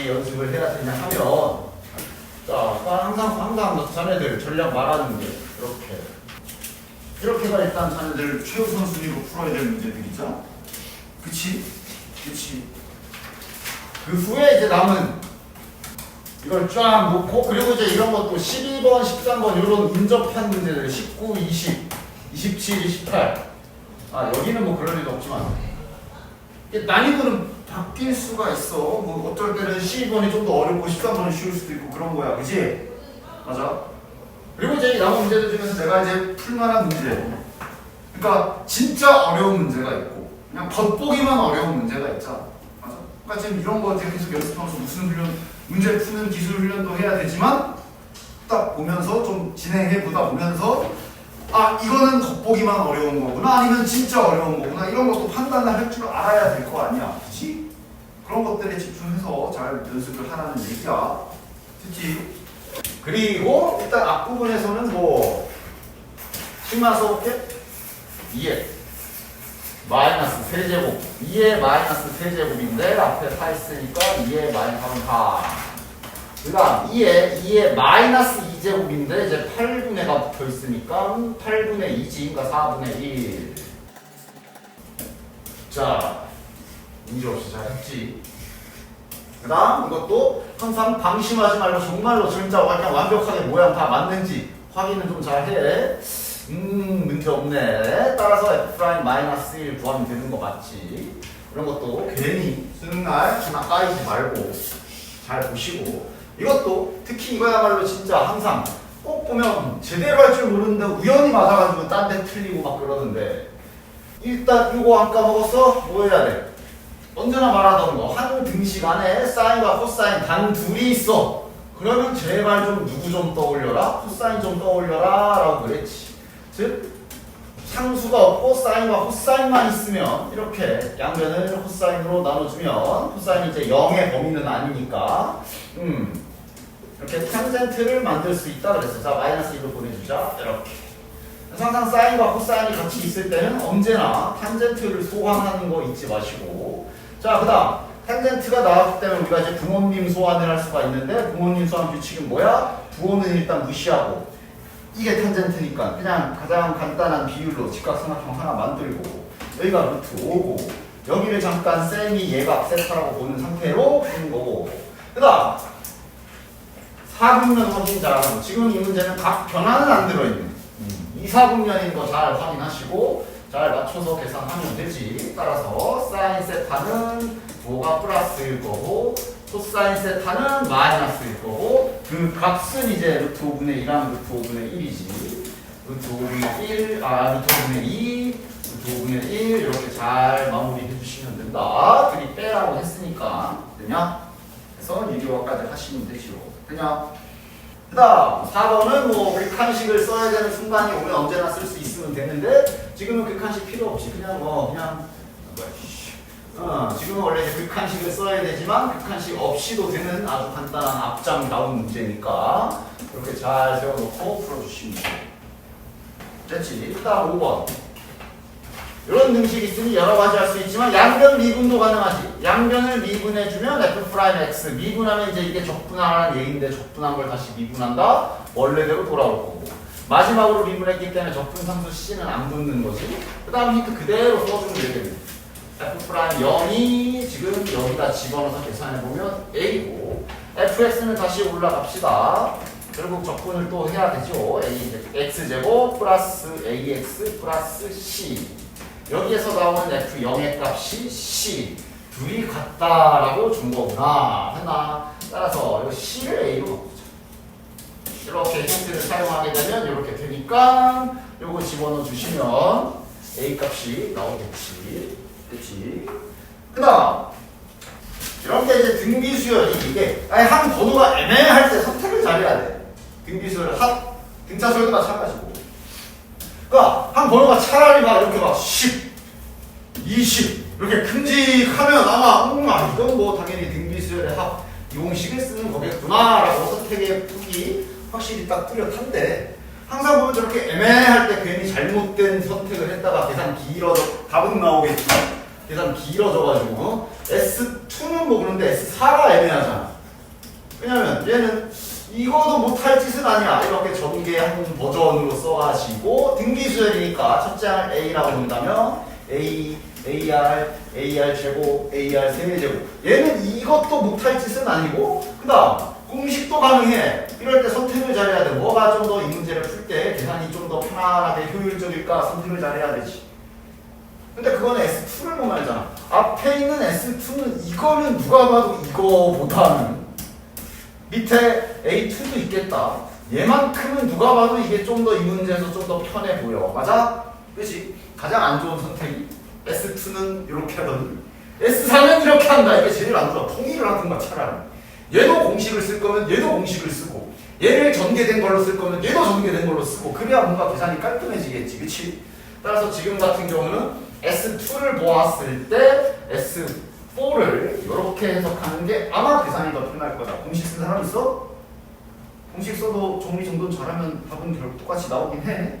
어디까지 연습을 해야 되냐 하면, 자, 항상 자네들 전략 말하는 게 이렇게가 일단 자네들 최우선순위로 풀어야 될 문제들이죠. 그치? 그 후에 이제 남은 이걸 쫙 놓고, 그리고 이제 이런 것도 12번, 13번 이런 인접한 문제들 19, 20, 27, 28. 여기는 뭐 그럴 일도 없지만 난이도는 바뀔 수가 있어. 뭐 어쩔 때는 12번이 좀 더 어렵고 13번이 쉬울 수도 있고 그런 거야. 그치? 맞아. 그리고 이제 남은 문제들 중에서 내가 이제 풀만한 문제, 그러니까 진짜 어려운 문제가 있고 그냥 겉보기만 어려운 문제가 있잖아. 맞아. 그러니까 지금 이런 거 계속 연습하면서 무슨 문제 푸는 기술 훈련도 해야 되지만 딱 보면서 좀 진행해 보다 보면서 이거는 겉보기만 어려운 거구나, 아니면 진짜 어려운 거구나, 이런 것도 판단을 할 줄 알아야 될 거 아니야. 그치? 그런 것들에 집중해서 잘 연습을 하라는 얘기야. 그치? 그리고 일단 앞부분에서는 뭐 심화 써볼게. 2의 마이너스 세제곱, 2의 마이너스 세제곱인데 앞에 4 있으니까 2의 마이너스 하면 4. 그 다음 2의 마이너스 2제곱인데 이제 8분의가 붙어 있으니까 8분의 2지, 그러니까 4분의 1. 자, 문제없이 잘했지. 그 다음 이것도 항상 방심하지 말고 정말로 진짜 그냥 완벽하게 모양 다 맞는지 확인을 좀 잘해. 문제 없네. 따라서 f'-1 구하면 되는 거 맞지? 그런 것도 괜히 쓰는 날 그냥 까이지 말고 잘 보시고, 이것도 특히 이거야말로 진짜 항상 꼭 보면 제대로 할 줄 모르는데 우연히 맞아가지고 딴 데 틀리고 막 그러는데, 일단 이거 안 까먹었어? 뭐 해야 돼? 언제나 말하던 거, 한 등식 안에 사인과 코사인 단 둘이 있어. 그러면 제발 좀 누구 좀 떠올려라? 코사인 좀 떠올려라 라고 그랬지. 즉 상수가 없고 사인과 코사인만 있으면 이렇게 양변을 코사인으로 나눠주면, 코사인이 이제 0의 범위는 아니니까 이렇게 탄젠트를 만들 수 있다 그랬어. 자, 마이너스 1로 보내주자. 이렇게. 항상 사인과 코사인이 같이 있을 때는 언제나 탄젠트를 소환하는 거 잊지 마시고. 자, 그 다음 탄젠트가 나왔기 때문에 우리가 이제 부모님 소환을 할 수가 있는데, 부모님 소환 규칙은 뭐야? 부호는 일단 무시하고, 이게 탄젠트니까 그냥 가장 간단한 비율로 직각삼각형 하나 만들고, 여기가 루트 5고 여기를 잠깐 셈이 예각 세타라고 보는 상태로 푸는 거고, 그 다음 4분면 확인 잘하고, 지금 이 문제는 각 변화는 안 들어있는 2, 4분면인 거 잘 확인하시고 잘 맞춰서 계산하면 되지. 따라서 사인 세타는 뭐가 플러스일 거고 코사인 세타는 마이너스일 거고, 그 값은 이제 루트 5분의 1하면 루트 5분의 1이지. 루트 5분의 1, 루트 5분의 2, 루트 5분의 1 이렇게 잘 마무리해 주시면 된다. 둘이 빼라고 했으니까. 되냐? 그래서 유리화까지 하시면 되지요. 되냐? 그 다음 4번은 뭐 극한식을 써야 되는 순간이 오면 언제나 쓸 수 있으면 되는데, 지금은 극한식 필요 없이 그냥 지금은 원래 극한식을 써야 되지만 극한식 없이도 되는 아주 간단한 앞장다운 문제니까 그렇게 잘 세워놓고 풀어주시면 돼요. 됐지? 그 다음 5번. 이런 등식이 있으니 여러 가지 할 수 있지만 양변 미분도 가능하지. 양변을 미분해주면 f'(x) 미분하면 이제 이게 적분하라는 얘기인데, 적분한 걸 다시 미분한다? 원래대로 돌아올 거고, 마지막으로 미분했기 때문에 적분상수 C는 안 붙는 거지. 그 다음 힌트 그대로 써주면 되겠네. f'0이 지금 여기다 집어넣어서 계산해보면 A고, fx는 다시 올라갑시다. 결국 적분을 또 해야 되죠. x제곱 플러스 ax 플러스 c. 여기에서 나오는 f0의 값이 c. 둘이 같다라고 준 거구나. 했나? 따라서 이거 c를 a로 바꾸자. 이렇게 힌트를 사용하게 되면 이렇게 되니까 요거 집어넣어 주시면 a 값이 나오겠지. 그치? 그 다음 이렇게 이제 등비수열이 이게 한 번호가 애매할 때 선택을 잘해야 돼. 등비수열 등차수열도 마찬가지고. 그러니까 한 번호가 차라리 막 이렇게 막 10, 20 이렇게 큼직하면 아마 이건 뭐 당연히 등비수열의 합 이공식을 쓰는 거겠구나 라고 선택의 폭이 확실히 딱 뚜렷한데, 항상 보면 저렇게 애매할 때 괜히 잘못된 선택을 했다가 계산 답은 나오겠지만 계산 길어져가지고 S2는 뭐 그런데 S4가 애매하잖아. 왜냐면 얘는 이거도 못할 짓은 아니야. 이렇게 전개한 버전으로 써가지고 등기수열이니까 첫째 항을 A라고 본다면 AR 제곱, AR 세제곱. 얘는 이것도 못할 짓은 아니고 그 다음 공식도 가능해. 이럴 때 선택을 잘해야 돼. 뭐가 좀 더 이 문제를 풀 때 계산이 좀 더 편안하게 효율적일까 선택을 잘해야 되지. 근데 그거는 S2를 못 알잖아. 앞에 있는 S2는 이거는 누가 봐도 이거보다는 밑에 A2도 있겠다. 얘만큼은 누가 봐도 이게 좀 더 이 문제에서 좀 더 편해 보여. 맞아? 그치? 가장 안 좋은 선택이 S2는 이렇게 하더니 S4는 이렇게 한다. 이게 제일 안 좋아. 통일을 하든가 차라리. 얘도 공식을 쓸 거면 얘도 공식을 쓰고 얘를 전개된 걸로 쓸 거면 얘도 전개된 걸로 쓰고 그래야 뭔가 계산이 깔끔해지겠지. 그치? 따라서 지금 같은 경우는 S2를 보았을 때 S4를 이렇게 해석하는 게 아마 계산이 더 편할 거다. 공식 쓴 사람 있어? 공식 써도 정리정돈 잘하면 답은 결국 똑같이 나오긴 해.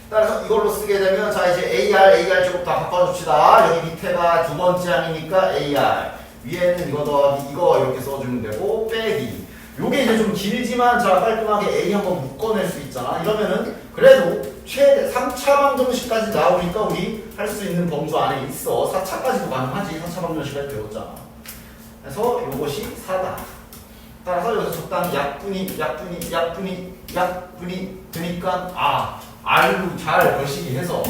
따라서 이걸로 쓰게 되면 자 이제 AR 제곱 다 바꿔줍시다. 여기 밑에가 두 번째 항이니까 AR 위에는 이거 더하기 이거 이렇게 써주면 되고 빼기 요게 이제 좀 길지만 자 깔끔하게 A 한번 묶어낼 수 있잖아. 이러면은 그래도 최대 3차 방정식까지 나오니까 우리 할 수 있는 범주 안에 있어. 4차까지도 가능하지. 4차 방정식 할 때 배웠잖아. 그래서 요것이 4다. 따라서 여기서 적당히 약분이 되니까 R로 잘 거시기 해서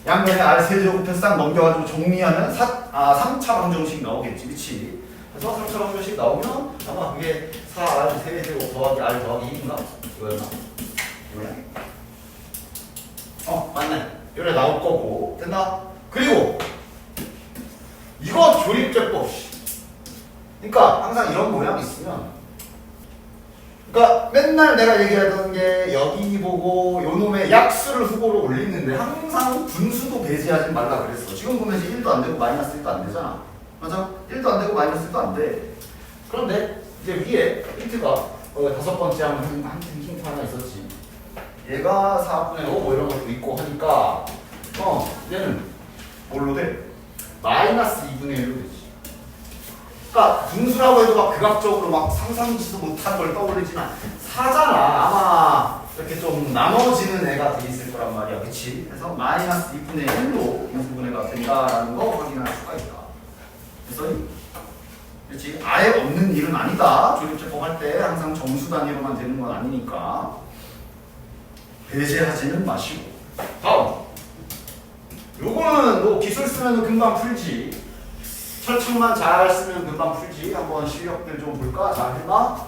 양면에 R 세제곱해서 싹 넘겨가지고 정리하면 3차 방정식 나오겠지. 그치? 그래서 3차 방정식 나오면 아마 그게 4R 세제곱 더하기 R 더하기 2인가? 이거였나? 이거네? 맞네. 이래 나올 거고. 됐나? 그리고 이거 조립제법. 그러니까 항상 이런 모양이 있으면 그러니까 맨날 내가 얘기하던 게 여기 보고 요 놈의 약수를 후보로 올리는데 항상 분수도 배제하지 말라 그랬어. 지금 보면 이제 1도 안 되고 마이너스 1도 안 되잖아. 맞아? 1도 안 되고 마이너스 1도 안 돼. 그런데 이제 위에 힌트가 다섯 번째 하면 한 힌트 하나 있었지. 얘가 4분의 5 뭐 이런 것도 있고 하니까 얘는 뭘로 돼? 마이너스 2분의 1로 되지. 그러니까 분수라고 해도 막 극악적으로 막 상상지도 못한 걸 떠올리지만 4잖아. 아마 이렇게 좀 나눠지는 애가 돼 있을 거란 말이야. 그치? 그래서 마이너스 2분의 1로 인수분해가 된다라는 거 확인할 수가 있다. 그래서 그렇지? 아예 없는 일은 아니다. 조립제법 할 때 항상 정수 단위로만 되는 건 아니니까 배제하지는 마시고. 다음 요거는 뭐 기술 쓰면 금방 풀지. 철칙만 잘 쓰면 금방 풀지. 한번 실력들 좀 볼까? 잘 했나?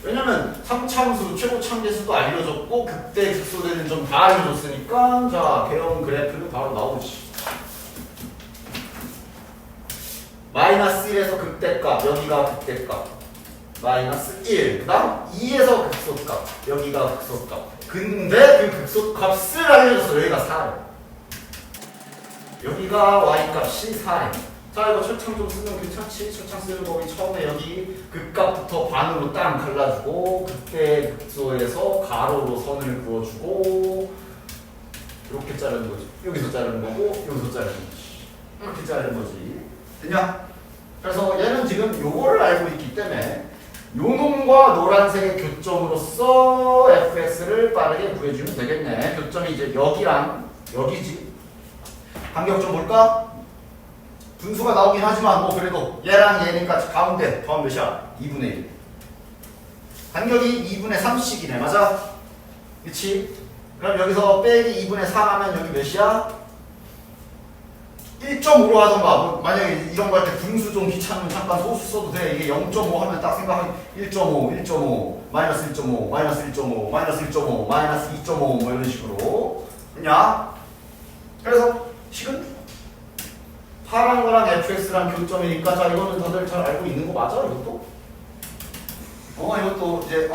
왜냐면 3참수, 최고참계수도 알려줬고 극대, 극소대는 좀 다 알려줬으니까 자 개형 그래프는 바로 나오지. 마이너스 1에서 극대값, 여기가 극대값 마이너스 1. 그 다음 2에서 극소값, 여기가 극소값. 근데 그 극소값을 알려줘서 여기가 4래. 여기가 y값이 4래. 자 이거 철창 좀 쓰면 괜찮지? 철창 쓰는 법이 처음에 여기 극값부터 반으로 딱 갈라주고 극대 극소에서 가로로 선을 그어주고 이렇게 자르는 거지. 여기서 자르는 거고 여기서 자르는 거지. 이렇게 자르는 거지. 됐냐? 그래서 얘는 지금 요거를 알고 있기 때문에 요 놈과 노란색의 교점으로서 fx를 빠르게 구해주면 되겠네. 교점이 이제 여기랑 여기지. 간격 좀 볼까? 분수가 나오긴 하지만 뭐 그래도 얘랑 얘니까 가운데 더하면 몇이야? 2분의 1. 간격이 2분의 3씩이네. 맞아? 그치? 그럼 여기서 빼기 2분의 3 하면 여기 몇이야? 1.5로 하던가. 뭐 만약에 이런 거 할 때 분수 좀 귀찮으면 잠깐 소수 써도 돼. 이게 0.5 하면 딱 생각하면 1.5, 마이너스 1.5, 마이너스 1.5, 마이너스 1.5, 마이너스 2.5 뭐 이런 식으로. 됐냐? 그래서 식은 파란 거랑 fx랑 교점이니까 자 이거는 다들 잘 알고 있는 거 맞아? 이것도? 이것도 이제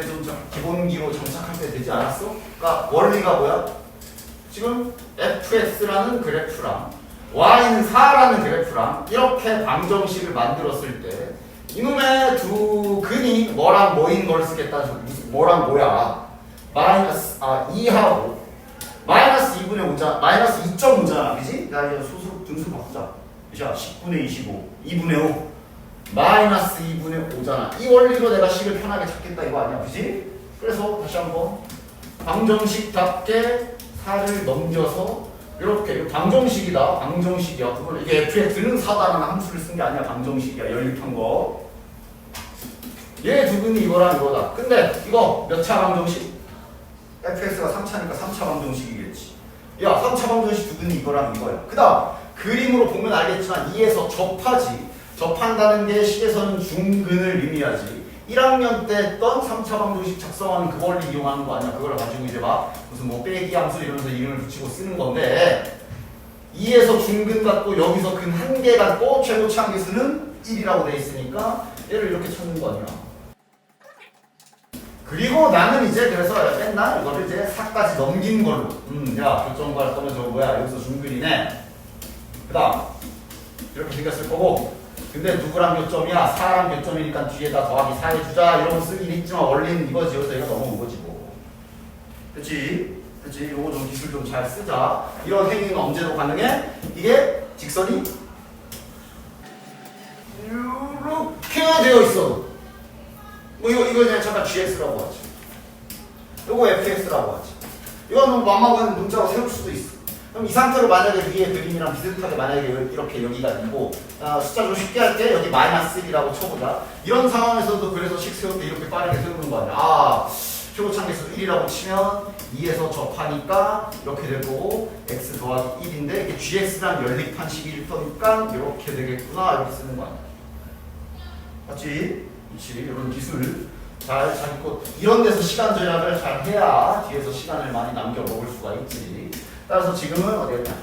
좀 기본기로 정착할 때 되지 않았어? 그러니까 원리가 뭐야? 지금 fx라는 그래프랑 y는 4라는 그래프랑 이렇게 방정식을 만들었을 때 이놈의 두 근이 뭐랑 뭐인 걸 쓰겠다. 뭐랑 뭐야? 마이너스 2하고 마이너스 2분의 5자, 마이너스 2.5잖아, 그지? 나 이제 소수 분수 바꾸자. 자, 10분의 25, 2분의 5. 마이너스 2분의 5잖아. 이 원리로 내가 식을 편하게 찾겠다 이거 아니야, 그지? 그래서 다시 한번 방정식답게 4를 넘겨서 이렇게 이거 방정식이다. 방정식이야. 물론 이게 fx는 4다라는 함수를 쓴 게 아니야. 방정식이야. 연립한 거. 얘 두 분이 이거랑 이거다. 근데 이거 몇 차 방정식? fx가 3차니까 3차 방정식이겠지. 야, 3차 방정식 두 분이 이거랑 이거야. 그 다음 그림으로 보면 알겠지만 2에서 접하지. 접한다는 게 식에서는 중근을 의미하지. 1학년 때 했던 3차 방정식 작성하는 그 원리 이용하는 거 아니야. 그걸 가지고 이제 막 무슨 뭐 빼기 함수 이러면서 이름을 붙이고 쓰는 건데 2에서 중근 갖고 여기서 근 한 개 갖고 최고치 한계수는 1이라고 돼 있으니까 얘를 이렇게 찾는 거 아니야. 그리고 나는 이제 그래서 맨날 이거를 이제 4까지 넘긴 걸로 야 교점 구할 거면 저거 뭐야 여기서 중근이네. 그 다음 이렇게 생겼을 거고 근데 누구랑 교점이야? 4랑 교점이니까 뒤에다 더하기 4 해주자 이런 거 쓰긴 있지만 원리는 이거지. 여기서 얘가 넘어온 거지 뭐. 그치? 그치? 요거 좀 기술 좀 잘 쓰자. 이런 행위는 언제도 가능해? 이게 직선이 이렇게 되어 있어. 뭐 이거 그냥 잠깐 gx라고 하지. 요거 fx라고 하지. 이거는 맘마구는 문자로 세울 수도 있어. 그럼 이 상태로 만약에 위에 그림이랑 비슷하게 만약에 이렇게 여기가 있고 숫자 좀 쉽게 할게. 여기 마이너스 1이라고 쳐보자. 이런 상황에서도 그래서 식 세울 때 이렇게 빠르게 세우는 거 아니야. 아 최고차항계수 1이라고 치면 2에서 접하니까 이렇게 될 거고 x 더하기 1인데 이게 gx랑 연립한 식일 거니까 이렇게 되겠구나 이렇게 쓰는 거 아니야. 맞지? 그렇지. 이런 기술 잘 잡고 이런 데서 시간 절약을 잘 해야 뒤에서 시간을 많이 남겨 먹을 수가 있지. 따라서 지금은 어디였냐?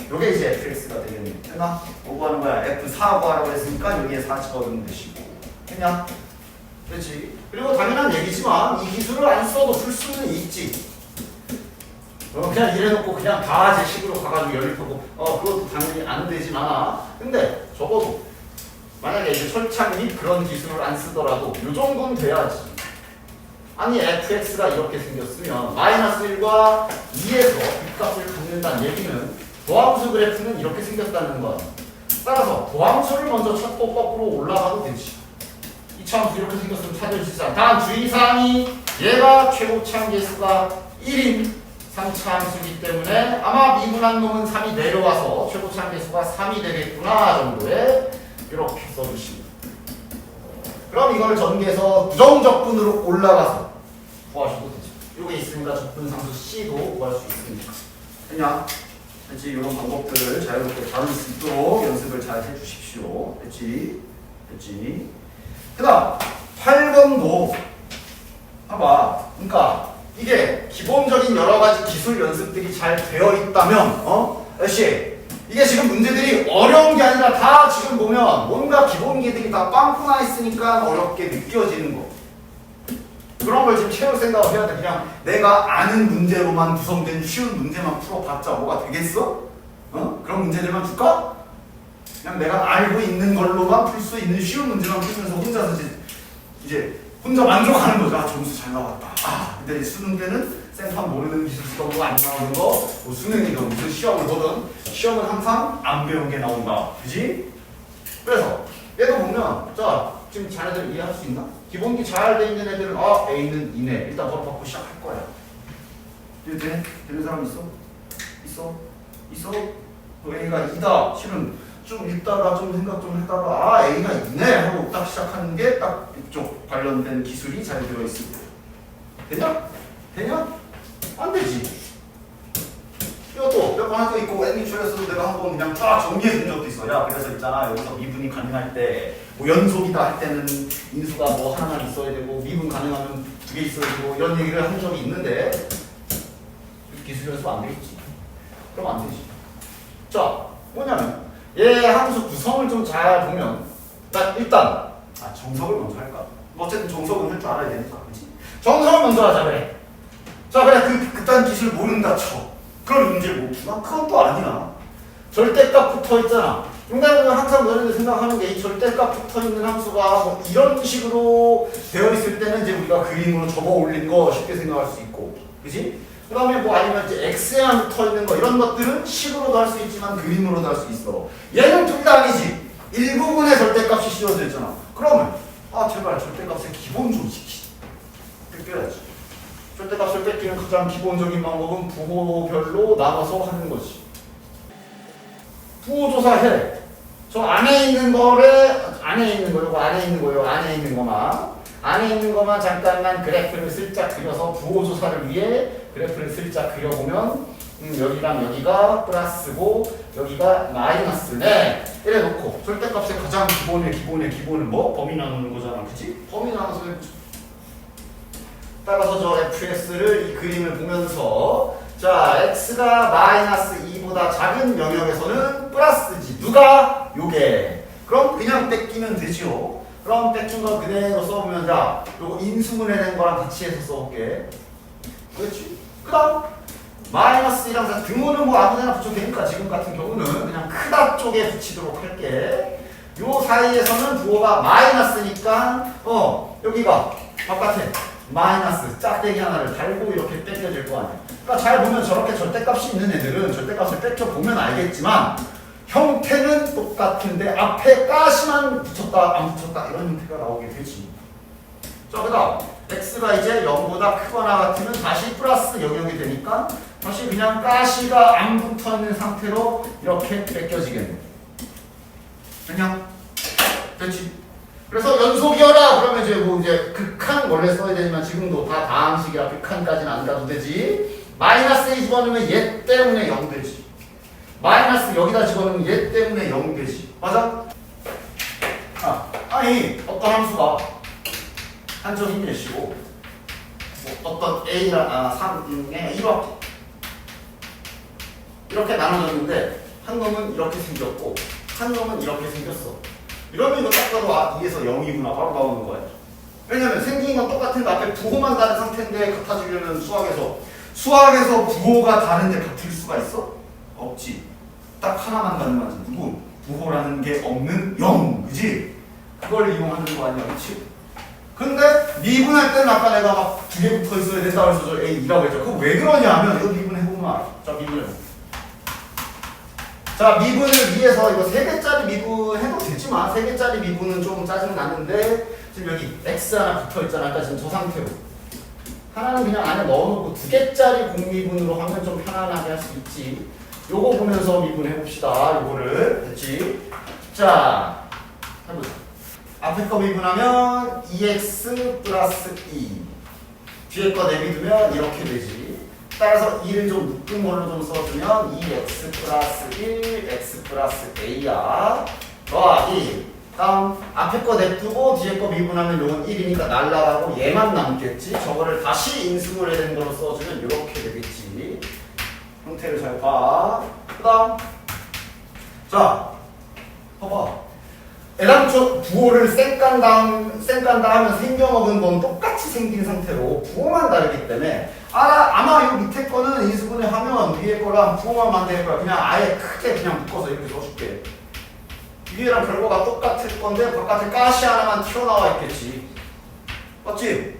요게 이제 fx가 되겠네. 했나? 뭐 구하는 거야? f4 구하라고 했으니까 여기에 4 집어넣으면 되시고. 했냐? 그렇지. 그리고 당연한 얘기지만 이 기술을 안 써도 풀 수는 있지. 그냥 이래놓고 그냥 다 제 식으로 가가지고 연립하고 그것도 당연히 안 되진 않아. 근데 적어도 만약에 이제 철창 및 그런 기술을 안 쓰더라도 요 정도는 돼야지. 아니 fx가 이렇게 생겼으면 마이너스 1과 2에서 빗값을 갖는다는 얘기는 도함수 그래프는 이렇게 생겼다는 거 아니야. 따라서 도함수를 먼저 찾고 거꾸로 올라가도 되지. 이 참수 이렇게 생겼으면 찾아주시지 않아. 다음 주의사항이 얘가 최고차항계수가 1인 3차 함수이기 때문에 아마 미분한 놈은 3이 내려와서 최고차항계수가 3이 되겠구나 정도에 이렇게 써주시면. 그럼 이걸 전개해서 부정적분으로 올라가서 구하셔도 되죠. 이게 있으니까 적분상수 C도 구할 수 있으니까. 그냥 그렇지. 이런 방법들을 자유롭게 다룰 수 있도록 연습을 잘 해주십시오. 그렇지? 그렇지? 그 다음 8번도 봐봐. 그러니까 이게 기본적인 여러 가지 기술 연습들이 잘 되어 있다면 역시 이게 지금 문제들이 어려운 게 아니라 다 지금 보면 뭔가 기본기들이 다 빵꾸 나 있으니까 어렵게 느껴지는 거. 그런 걸 지금 채울 생각을 해야 돼. 그냥 내가 아는 문제로만 구성된 쉬운 문제만 풀어봤자 뭐가 되겠어? 그런 문제들만 줄까? 그냥 내가 알고 있는 걸로만 풀 수 있는 쉬운 문제만 풀면서 혼자서 이제 혼자 만족하는 거죠. 아, 점수 잘 나왔다. 근데 수능 때는 생판 모르는 기술 수업도 안 나오는 거, 뭐 수능이든 무슨 시험을 보든 시험은 항상 안 배운 게 나온다. 그지? 그래서 얘도 보면 자 지금 자네들 이해할 수 있나? 기본기 잘 돼 있는 애들은 A는 2네. 일단 바로 받고 시작할 거야. 돼? 되는 사람 있어? 있어? A가 2다. 실은 좀 읽다가 좀 생각 좀 하다가 A가 2네 하고 딱 시작하는 게 딱 이쪽 관련된 기술이 잘 되어 있을 거야. 되냐? 안 되지. 이것도 몇 번 할 거 있고 애니초에서도 내가 한번 그냥 쫙 정리해 준 적도 있어. 야 그래서 있잖아 여기서 미분이 가능할 때 뭐 연속이다 할 때는 인수가 뭐 하나만 있어야 되고 미분 가능하면 2개 있어야 되고 이런 얘기를 한 적이 있는데 기술 연습 안 되겠지. 그럼 안 되지. 자 뭐냐면 얘 함수 구성을 좀 잘 보면 일단 정석을 먼저 할까? 어쨌든 정석은 할 줄 알아야 되니까 그렇지? 정석을 먼저 하자 그래. 자 그래 그딴 기술 모른다 쳐. 그럼 문제를 못 푸나? 그건 또 아니야. 절대값 붙어 있잖아. 중간에 항상 너희들 생각하는 게 이 절대값 붙어 있는 함수가 뭐 이런 식으로 되어 있을 때는 이제 우리가 그림으로 접어 올린 거 쉽게 생각할 수 있고, 그지? 그 다음에 뭐 아니면 이제 x에만 붙어 있는 거 이런 것들은 식으로도 할 수 있지만 그림으로도 할 수 있어. 얘는 둘 다 아니지. 일부분의 절대값이 씌워져 있잖아. 가장 기본적인 방법은 부호별로 나눠서 하는 거지. 부호조사해. 저 안에 있는 거를 안에 있는 거요. 안에 있는 거요. 안에 있는 거만 잠깐만 그래프를 슬쩍 그려서 부호조사를 위해 그래프를 슬쩍 그려보면 여기랑 여기가 플러스고 여기가 마이너스네. 이래 놓고 절대값의 가장 기본은 뭐? 범위 나누는 거잖아. 그치? 범위 나눠서 따라서 저 fs를 이 그림을 보면서 자 x가 마이너스 2보다 작은 영역에서는 플러스지. 누가? 요게. 그럼 그냥 뺏기면 되지요. 그럼 뺏긴 거 그대로 써보면 자 요거 인수분해된 거랑 같이 해서 써볼게. 그렇지? 그 다음 마이너스 1항상 등호는 뭐 아무데나 붙여도 되니까 지금 같은 경우는 그냥 크다 쪽에 붙이도록 할게. 요 사이에서는 부호가 마이너스니까 여기가 바깥에 마이너스 짝대기 하나를 달고 이렇게 뺏겨질 거 아니야. 그러니까 잘 보면 저렇게 절대값이 있는 애들은 절대값을 뺏겨보면 알겠지만 형태는 똑같은데 앞에 가시만 붙였다 안 붙였다 이런 형태가 나오게 되지. 자, 그 다음 x가 이제 0보다 크거나 같으면 다시 플러스 영역이 되니까 다시 그냥 가시가 안 붙어있는 상태로 이렇게 뺏겨지겠네. 그냥 됐지. 그래서 연속이어라 그러면 이제 뭐 이제 극한 원래 써야 되지만 지금도 다 다항식이라 극한까지는 안 가도 되지. 마이너스 A 집어넣으면 얘 때문에 0 되지. 마이너스 여기다 집어넣으면 얘 때문에 0 되지. 맞아? 아니 어떤 함수가 한 점이 몇이고 뭐 어떤 A랑 3에 1억 이렇게 나눠졌는데 한 놈은 이렇게 생겼고 한 놈은 이렇게 생겼어. 이러면 이거 딱 봐도 2에서 0이구나 바로 나오는 거야. 왜냐면 생긴 건 똑같은데 앞에 부호만 다른 상태인데 같아지려면 수학에서 부호가 다른데 같을 수가 있어? 없지. 딱 하나만 다른 거지. 누구? 부호라는 게 없는 0. 그지? 그걸 이용하는 거 아니야. 그치? 근데 미분할 때는 아까 내가 막 두 개 붙어 있어야 된다 그래서 저 A2라고 했죠. 그거 왜 그러냐면 이거 미분해보면 알아. 자, 미분해봐. 자, 미분을 위해서 이거 3개짜리 미분해도 되지만 3개짜리 미분은 좀 짜증 나는데 지금 여기 X 하나 붙어 있잖아. 아까 지금 저 상태로. 하나는 그냥 안에 넣어놓고 2개짜리 공미분으로 하면 좀 편안하게 할 수 있지. 요거 보면서 미분해봅시다. 요거를. 됐지? 자, 해보자. 앞에 거 미분하면 2x 플러스 2 뒤에 거 내비두면 이렇게 되지. 따라서 2를 좀 묶은 걸로 좀 써주면 2x 플러스 1 x 플러스 a야 더하기 다음 앞에 거 냅두고 뒤에 거 미분하면 요건 1이니까 날라가고 얘만 남겠지. 저거를 다시 인수분해된 걸로 써주면 이렇게 되겠지. 형태를 잘 봐. 그 다음 자 봐봐. 애당초 부호를 쌩깐다 하면 생겨먹은 건 똑같이 생긴 상태로 부호만 다르기 때문에 아마 이 밑에 거는 인수분해 하면 위에 거랑 부호만 만들 거야. 그냥 아예 크게 그냥 묶어서 이렇게 써줄게. 위에랑 결과가 똑같을 건데 바깥에 가시 하나만 튀어나와 있겠지. 맞지?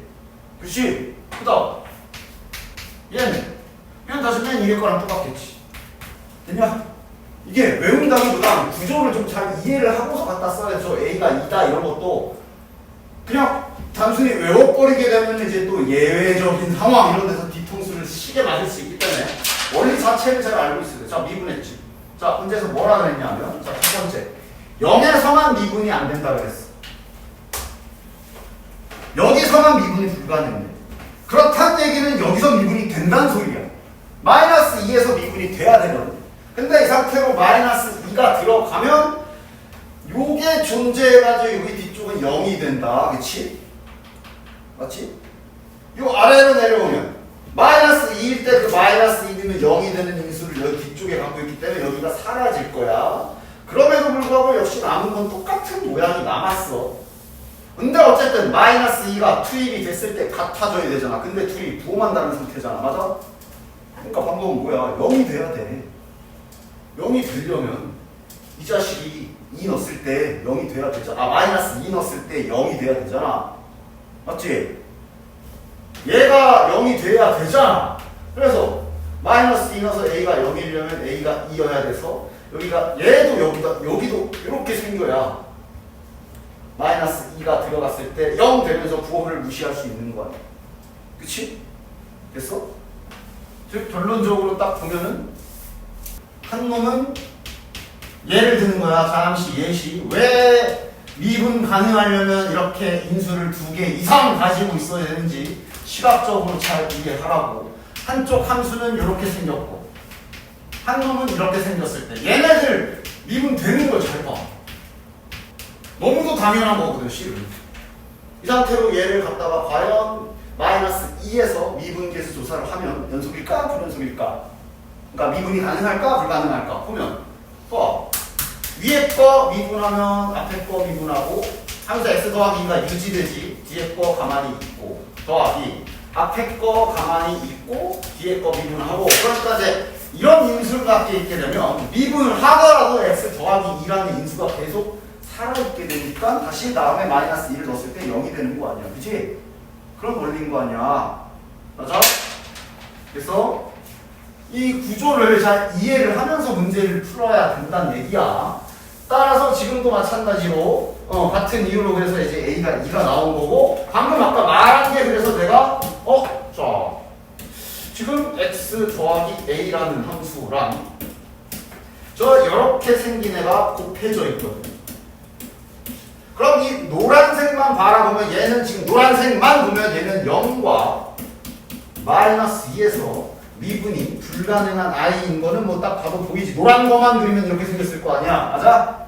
그치? 그 다음 얘는 다시 맨 위에 거랑 똑같겠지. 됐냐? 이게 외운다기보다 구조를 좀 잘 이해를 하고서 갖다 써야죠. A가 2다 이런 것도 그냥 단순히 외워버리게 되면 이제 또 예외적인 상황 이런 데서 뒤통수를 시게 맞을 수 있기 때문에 원리 자체를 잘 알고 있어야 돼. 자, 미분했지. 자, 문제에서 뭐라 그랬냐면 자, 첫 번째 0에서만 미분이 안 된다 그랬어. 여기서만 미분이 불가능해. 그렇다는 얘기는 여기서 미분이 된다는 소리야. 마이너스 2에서 미분이 돼야 되거든. 근데 이 상태로 마이너스 2가 들어가면 요게 존재해가지고 여기 뒤쪽은 0이 된다. 그치? 맞지? 요 아래로 내려오면 마이너스 2일 때 그 마이너스 2면 0이 되는 인수를 여기 뒤쪽에 갖고 있기 때문에 여기가 사라질 거야. 그럼에도 불구하고 역시 남은 건 똑같은 모양이 남았어. 근데 어쨌든 마이너스 2가 투입이 됐을 때 같아져야 되잖아. 근데 둘이 부호만 다른 상태잖아. 맞아? 그러니까 방법은 뭐야? 0이 돼야 돼. 0이 되려면 이 자식이 2 넣었을 때 0이 돼야 되잖아. 마이너스 2 넣었을 때 0이 돼야 되잖아. 맞지? 얘가 0이 돼야 되잖아. 그래서 마이너스 2 넣어서 A가 0이려면 A가 2여야 돼서 여기가 얘도 여기도 이렇게 생겨야 마이너스 2가 들어갔을 때 0 되면서 부호를 무시할 수 있는 거야. 그치? 됐어? 즉 결론적으로 딱 보면은 한 놈은 예를 드는 거야. 잠시 예시. 왜 미분 가능하려면 이렇게 인수를 2개 이상 가지고 있어야 되는지 시각적으로 잘 이해하라고. 한쪽 함수는 이렇게 생겼고 한 놈은 이렇게 생겼을 때 얘네들 미분 되는 걸 잘 봐. 너무도 당연한 거거든, 실은. 이 상태로 얘를 갖다가 과연 마이너스 2에서 미분계수 조사를 하면 연속일까? 불연속일까? 그러니까 미분이 가능할까? 불가능할까? 보면 위에 거 미분하면 앞에 거 미분하고 함수 x 더하기 2가 유지되지. 뒤에 거 가만히 있고 더하기 앞에 거 가만히 있고 뒤에 거 미분하고. 그러니까 이제 이런 인수를 갖게 있게 되면 미분을 하더라도 x 더하기 2라는 인수가 계속 살아있게 되니까 다시 다음에 마이너스 2를 넣었을 때 0이 되는 거 아니야. 그치? 그런 원리인 거 아니야. 맞아? 그래서 이 구조를 잘 이해를 하면서 문제를 풀어야 된다는 얘기야. 따라서 지금도 마찬가지로 같은 이유로 그래서 이제 A가 2가 나온 거고 방금 아까 말한 게 그래서 내가 자 지금 X 더하기 A라는 함수랑 저 이렇게 생긴 애가 곱해져 있거든. 그럼 이 노란색만 바라보면 얘는 지금 노란색만 보면 얘는 0과 마이너스 2에서 미분이 불가능한 i인 거는 뭐 딱 봐도 보이지. 노란 거만 그리면 이렇게 생겼을 거 아니야. 맞아?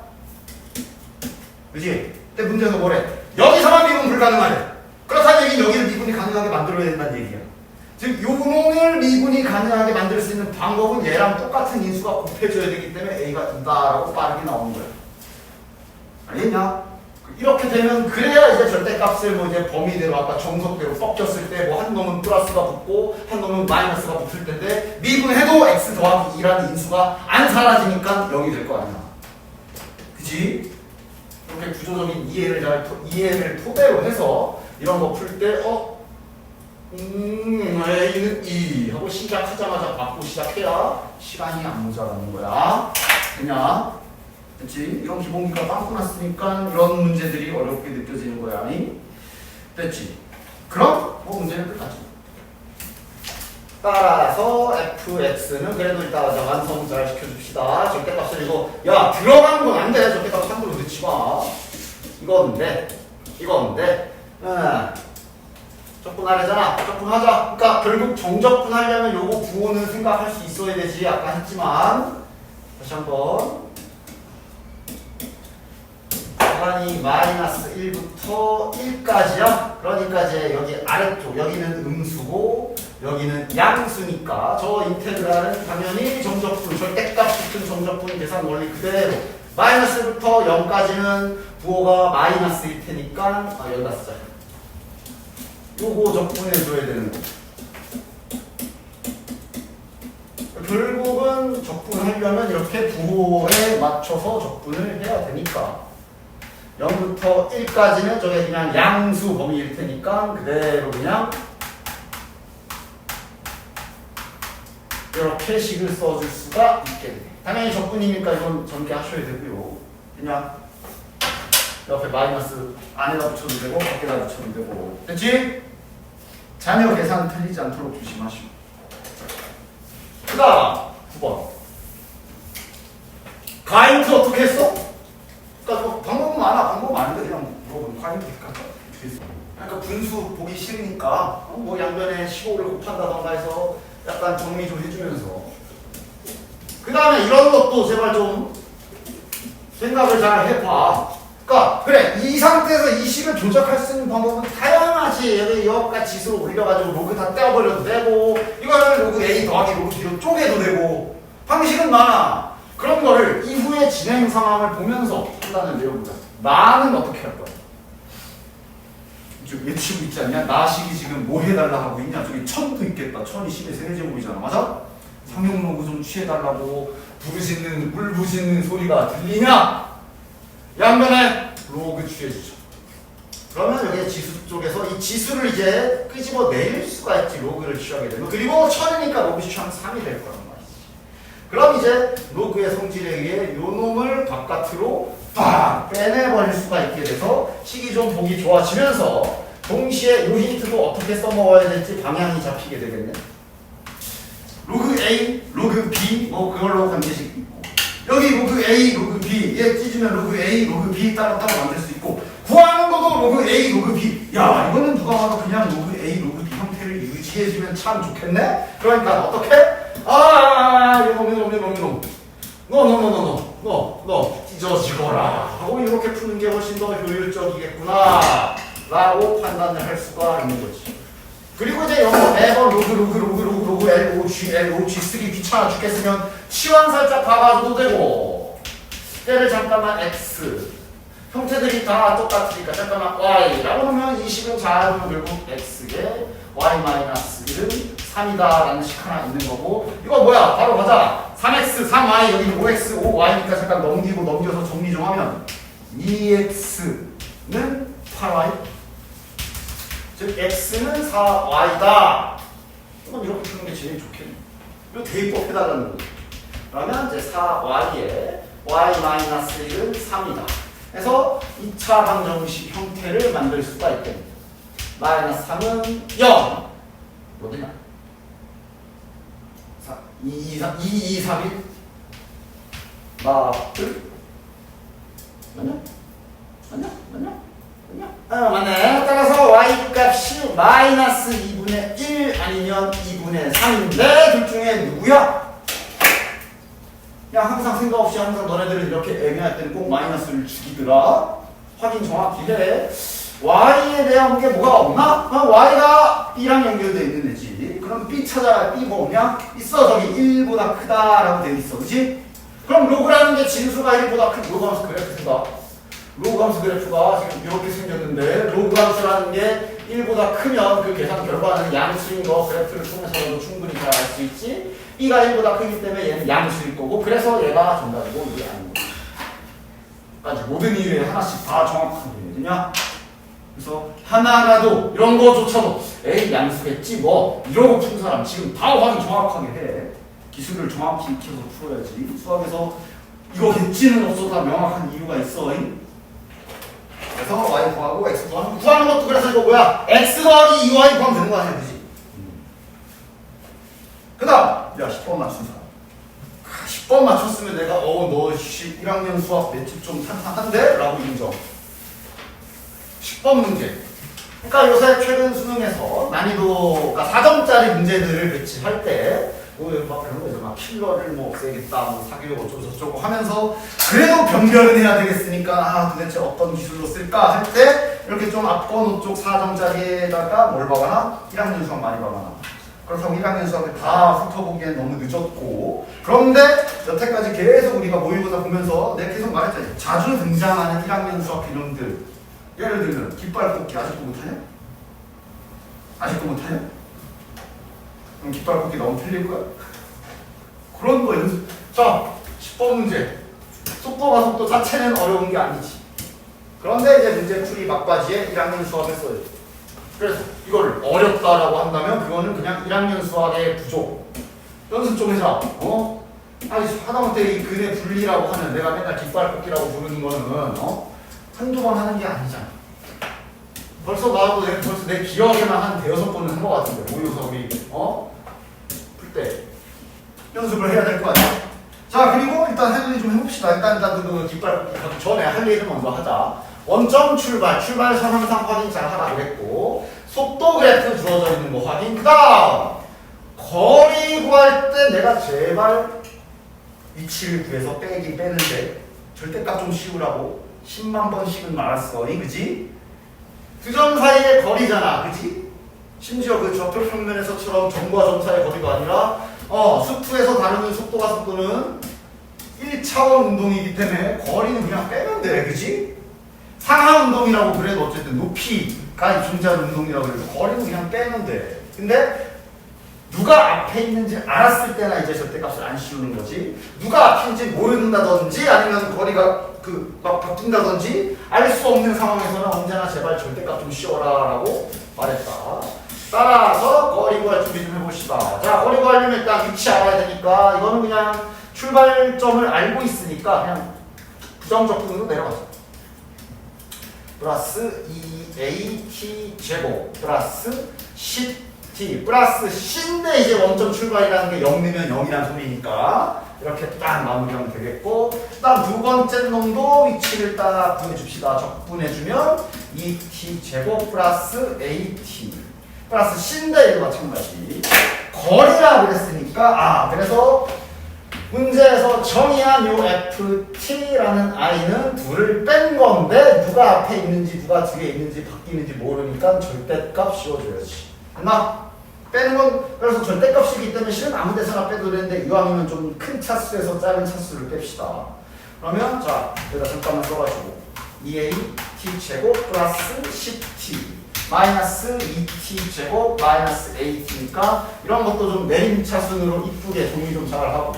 그치? 근데 문제는 뭐래? 여기서만 미분 불가능하래. 그렇다는 얘기는 여기를 미분이 가능하게 만들어야 된다는 얘기야. 즉 요놈을 미분이 가능하게 만들 수 있는 방법은 얘랑 똑같은 인수가 곱해져야 되기 때문에 a가 2다라고 빠르게 나오는 거야. 알겠냐? 이렇게 되면 그래야 이제 절대값을 뭐 이제 범위대로 아까 정석대로 섞였을 때 뭐 한 놈은 플러스가 붙고 한 놈은 마이너스가 붙을 텐데 미분해도 x 더하기 2라는 인수가 안 사라지니까 0이 될 거 아니야. 그치? 이렇게 구조적인 이해를 토대로 해서 이런 거 풀 때 A는 2 하고 시작하자마자 받고 시작해야 시간이 안 모자라는 거야. 그냥 됐지? 이런 기본기가 빵꾸 났으니까 이런 문제들이 어렵게 느껴지는 거야. 아니? 됐지? 그럼 뭐 문제는 끝나지. 따라서 fx는 그래도 이따 완성 잘 시켜줍시다. 절대값을 이거 들어간 건 안 돼. 절대값 함부로 넣지 마. 이건데 적분하래잖아. 적분하자. 그러니까 결국 정적분하려면 요거 부호는 생각할 수 있어야 되지. 아까 했지만 다시 한번 가만히 마이너스 1부터 1까지야. 그러니까 이제 여기 아래쪽 여기는 음수고 여기는 양수니까 저 인테그랄은 당연히 정적분 절대값 붙은 정적분 계산 원리 그대로 마이너스 1부터 0까지는 부호가 마이너스일 테니까 여기다 쓰자. 요거 적분해줘야 되는 거. 결국은 적분하려면 이렇게 부호에 맞춰서 적분을 해야 되니까 0부터 1까지는 저게 그냥 양수 범위일 테니까 그대로 그냥 이렇게 식을 써줄 수가 있겠네. 당연히 적분이니까 이건 전개하셔야 되고요. 그냥 옆에 마이너스 안에다 붙여도 되고 밖에다 붙여도 되고. 됐지? 자녀 계산 틀리지 않도록 조심하시고. 그 다음 9번 가인트 어떻게 했어? 그러니까 뭐 방법은 많아. 방법 많은데 그냥 물어보면 가인트 어떻게 했어? 그러니까 분수 보기 싫으니까 뭐 양변에 15를 곱한다던가 해서 약간 정리 좀 해주면서 그 다음에 이런 것도 제발 좀 생각을 잘 해봐. 그러니까 그래 이 상태에서 이 식을 조작할 수 있는 방법은 다양하지. 여기 여기까지 지수로 올려가지고 로그 다 떼어버려도 되고 이거를 로그 A 더하기 로그 B로 쪼개도 되고 방식은 많아. 그런 거를 이후의 진행 상황을 보면서 판단을 내려보자. 나는 어떻게 할 거야? 지금 외치고 있지 않냐? 나식이 지금 뭐 해달라 하고 있냐? 저기 천도 있겠다. 천이 10의 세제곱이잖아. 맞아? 상용로그 좀 취해달라고 부르짖는 물 부짖는 소리가 들리냐? 양면에 로그 취해주죠. 그러면 여기 지수 쪽에서 이 지수를 이제 끄집어낼 수가 있지. 로그를 취하게 되면. 그리고 천이니까 로그 취하면 3이 될 거란 말이지. 그럼 이제 로그의 성질에 의해 요 놈을 바깥으로 빡 빼내버릴 수가 있게 돼서 식이 좀 보기 좋아지면서 동시에 요 힌트도 어떻게 써먹어야 될지 방향이 잡히게 되겠네. 로그 A, 로그 B 뭐 그걸로 관계식 있고 여기 로그 A, 로그 B 얘 찢으면 로그 A, 로그 B 따로따로 만들 수 있고 구하는 것도 로그 A, 로그 B 야 이거는 누가 봐도 그냥 로그 A, 로그 B 형태를 유지해주면 참 좋겠네? 그러니까 어떻게? 이놈 너 찢어지거라 하고 이렇게 푸는 게 훨씬 더 효율적이겠구나 라고 판단을 할 수가 있는 거지. 그리고 이제 여기서 매번 로그 L, O, G 쓰기 귀찮아 죽겠으면 치환 살짝 박아줘도 되고 때를 잠깐만 X 형태들이 다 똑같으니까 잠깐만 Y라고 하면 20은 자연으로 결국 X에 Y-1은 3이다 라는 식 하나 있는 거고 이거 뭐야 바로 가자 3X, 3Y 여기 5X, 5Y니까 잠깐 넘겨서 정리 좀 하면 2X는 8Y 즉 X는 4Y다 이건 이렇게 푸는 게 제일 좋겠네 이거 대입법 해달라는 거지 그러면 이제 4Y에 Y-1은 3이다 그래서 2차 방정식 형태를 만들 수가 있겠네 마이너스 3은 0 어디냐 2, 2, 3, 1 맞을? 맞냐? 맞네. 따라서 y 값이 마이너스 2분의 1 아니면 2분의 3인데 둘 중에 누구야? 그냥 항상 생각 없이 항상 너네들은 이렇게 애매할 때는 꼭 마이너스를 죽이더라. 확인 정확히 해. y에 대한 게 뭐가 없나? y가 b랑 연결되어 있는 애지. 그럼 b 찾아라. b 뭐 없냐? 있어. 저기 1보다 크다라고 되어 있어. 그치? 그럼 로그라는 게 진수가 1보다 큰 로그 함수 그래프다. 로그 함수 그래프가 지금 이렇게 생겼는데 로그 함수라는 게 1보다 크면 그 계산 결과는 양수인 거 그래프를 통해서도 충분히 잘 알 수 있지. b가 1보다 크기 때문에 얘는 양수일 거고 그래서 얘가 정답이고 이게 아닌 거지. 까지 모든 이유에 하나씩 다 정확하게 되냐? 그래서 하나라도 이런 거조차도 에이 양수겠지 뭐 이러고 푼 사람 지금 다 확인 정확하게 해. 기술을 정확히 익혀서 풀어야지. 수학에서 이거겠지는 없어. 다 명확한 이유가 있어. 그래서 y 구하고 x 구하는 것도 그래서 이거 뭐야? x 더하기 2y 구하면 되는 거 아니야, 그지? 그 다음 야 10번 맞춘 사람 10번 맞췄으면 내가 너 1학년 수학 맷집 좀 탄탄한데? 라고 인정. 10번 문제. 그러니까 요새 최근 수능에서 난이도가 4점짜리 문제들을 배치할 때 막 그런 거죠. 막 킬러를 뭐 없애겠다, 뭐 사교육 어쩌고저쩌고 하면서 그래도 변별은 해야 되겠으니까 도대체 어떤 기술로 쓸까 할 때 이렇게 좀 앞번 쪽 4점짜리에다가 뭘 박아놔? 1학년 수학 많이 박아놔. 그렇다고 1학년 수학을 다 훑어보기엔 너무 늦었고 그런데 여태까지 계속 우리가 모의고사 보면서 내가 계속 말했잖아. 자주 등장하는 1학년 수학 개념들 예를 들면 깃발 꽂기 아직도 못하냐? 아직도 못하냐? 그럼 깃발 꽂기 너무 틀릴 거야? 그런 거 연습. 자, 10번 문제. 속도가 속도 자체는 어려운 게 아니지. 그런데 이제 문제풀이 막바지에 1학년 수학을 써요. 그래서 이걸 어렵다라고 한다면 그거는 그냥 1학년 수학의 부족. 연습 좀 해라. 아니 하다못해 이 근의 분리라고 하는 내가 맨날 깃발 꽂기라고 부르는 거는 한두 번 하는 게 아니잖아. 벌써 나도 벌써 내 기억에만 한 대여섯 번은 한 것 같은데 모의고사 우리 풀 때 연습을 해야 될 거 아니야. 자 그리고 일단 할 일 좀 해봅시다. 일단 그 깃발 꽂기 전에 할 일을 먼저 하자. 원점 출발선 항상 확인 잘 하라 그랬고 속도 그래프 주어져 있는 거 확인. 그 다음 거리 구할 때 내가 제발 위치를 구해서 빼는데 절대값 좀 씌우라고 10만 번씩은 말았어. 그지? 두 점 사이의 거리잖아. 그지? 심지어 그 좌표 평면에서처럼 점과 점 사이의 거리가 아니라 수투에서 다루는 속도는 1차원 운동이기 때문에 거리는 그냥 빼면 돼. 그지? 상하 운동이라고 그래도 어쨌든 높이가 존재하는 운동이라고 그래도 거리는 그냥 빼면 돼. 근데 누가 앞에 있는지 알았을 때나 이제 절대값을 안 씌우는 거지. 누가 앞인지 모른다든지 아니면 거리가 막 바뀐다든지 알 수 없는 상황에서는 언제나 제발 절대값 좀 씌워라 라고 말했다. 따라서 거리 구할 준비 좀 해봅시다. 자, 거리 구하려면 일단 위치 알아야 되니까 이거는 그냥 출발점을 알고 있으니까 그냥 부정적분으로 내려가자. 플러스 2at 제곱 플러스 10 t 플러스 c인데 이제 원점 출발이라는 게 0 넣으면 0이란 소리니까 이렇게 딱 마무리하면 되겠고, 그다음 두 번째 놈도 위치를 딱 구해줍시다. 적분해주면 2t 제곱 플러스 at 플러스 c인데 얘도 마찬가지. 거리라 그랬으니까 그래서 문제에서 정의한 요 ft라는 i는 둘을 뺀 건데 누가 앞에 있는지 누가 뒤에 있는지 바뀌는지 모르니까 절대값 씌워줘야지. 맞나? 빼는 건 그래서 절대값이기 때문에 실은 아무 데서나 빼도 되는데 이왕이면 좀 큰 차수에서 작은 차수를 뺍시다. 그러면 자 여기다 잠깐만 써가지고 2a t 제곱 플러스 10t 마이너스 2t 제곱 마이너스 at니까 이런 것도 좀 내림차순으로 이쁘게 정리 좀 잘하고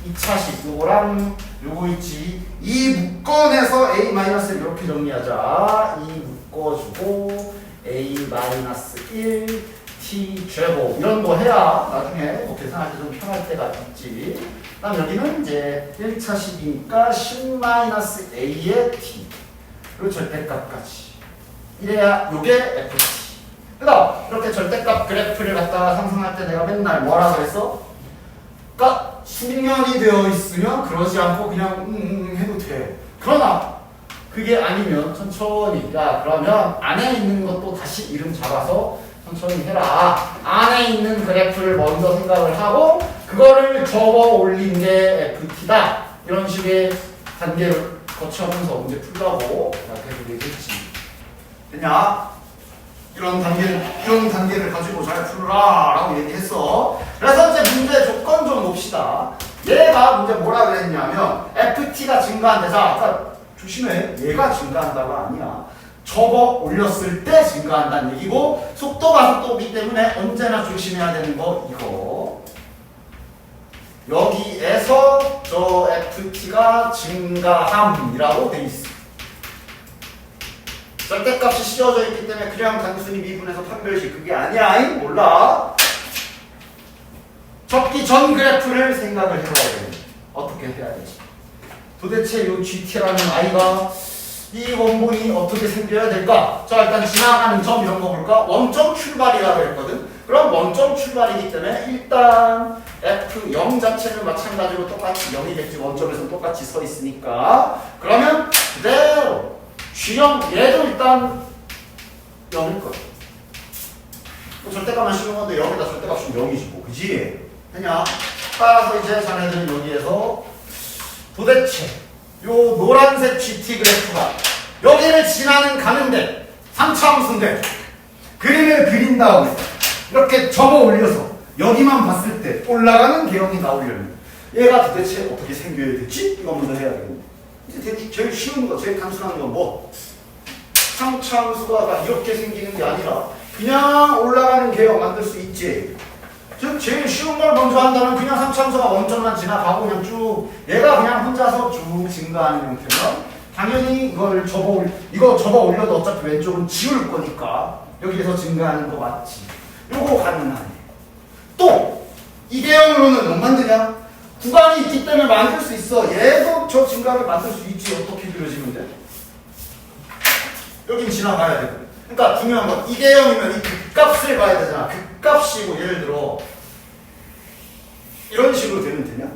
2차식 요거랑 요거 있지. 이 묶어내서 a 마이너스를 이렇게 정리하자. 이 묶어주고 a 마이너스 1 t 제곱 이런 거 해야 나중에 뭐 계산할 때 좀 편할 때가 있지. 그다음 여기는 이제 1차식이니까 10 마이너스 a의 t 그리고 절대값까지 이래야 요게 ft. 그다음 이렇게 절대값 그래프를 갖다가 상상할 때 내가 맨날 뭐라 그랬어? 그러니까 숙련이 되어 있으면 그러지 않고 그냥 해도 돼. 그러나 그게 아니면 천천히 그러면 안에 있는 것도 다시 이름 잡아서 천천히 해라. 안에 있는 그래프를 먼저 생각을 하고 그거를 접어 올린 게 ft다. 이런 식의 단계를 거쳐가면서 문제 풀라고 계속 얘기했지. 됐냐? 이런 단계를 가지고 잘 풀어라 라고 얘기했어. 그래서 이제 문제 조건 좀 봅시다. 얘가 문제 뭐라 그랬냐면 ft가 증가한대자. 아까 조심해. 얘가 증가한다가 아니야. 접어 올렸을 때 증가한다는 얘기고 속도가 속도이기 때문에 언제나 조심해야 되는 거 이거. 여기에서 저 ft가 증가함이라고 돼 있어. 절대값이 씌워져 있기 때문에 그냥 단순히 미분해서 판별식 그게 아니야. 몰라. 적기 전 그래프를 생각을 해봐야 돼. 어떻게 해야 되지? 도대체 이 GT라는 i가 이 원본이 어떻게 생겨야 될까? 자 일단 지나가는 점 이런 거 볼까? 원점 출발이라고 했거든. 그럼 원점 출발이기 때문에 일단 F0 자체는 마찬가지로 똑같이 0이겠지. 원점에서 똑같이 서 있으니까. 그러면 그대로 G형 얘도 일단 0일 거야. 절대값만 씌운 건데 여기다 절대값은 0이지 뭐. 그지? 했냐? 따라서 이제 자네들은 여기에서 도대체 요 노란색 GT 그래프가 여기를 지나는 가는데 3차 함수인데 그림을 그린 다음에 이렇게 접어 올려서 여기만 봤을 때 올라가는 개형이 나오려면 얘가 도대체 어떻게 생겨야 될지 이거 먼저 해야 되겠네. 이제 제일 쉬운 거, 제일 단순한 건 뭐? 3차 함수가 이렇게 생기는 게 아니라 그냥 올라가는 개형 만들 수 있지. 즉 제일 쉬운 걸 먼저 한다면 그냥 3차 함수가 원점만 지나가고 그냥 쭉 얘가 그냥 혼자서 쭉 증가하는 형태면 당연히 이거 접어 올려도 어차피 왼쪽은 지울 거니까 여기에서 증가하는 거 맞지. 요거 가능하네. 또 이 개형으로는 못 만드냐? 구간이 있기 때문에 만들 수 있어. 얘도 저 증가를 만들 수 있지. 어떻게 그려지면 돼? 여긴 지나가야 돼. 그러니까 중요한 건 이 개형이면 이 극값을 봐야 되잖아. 극값이고 예를 들어 이런 식으로 되면 되냐?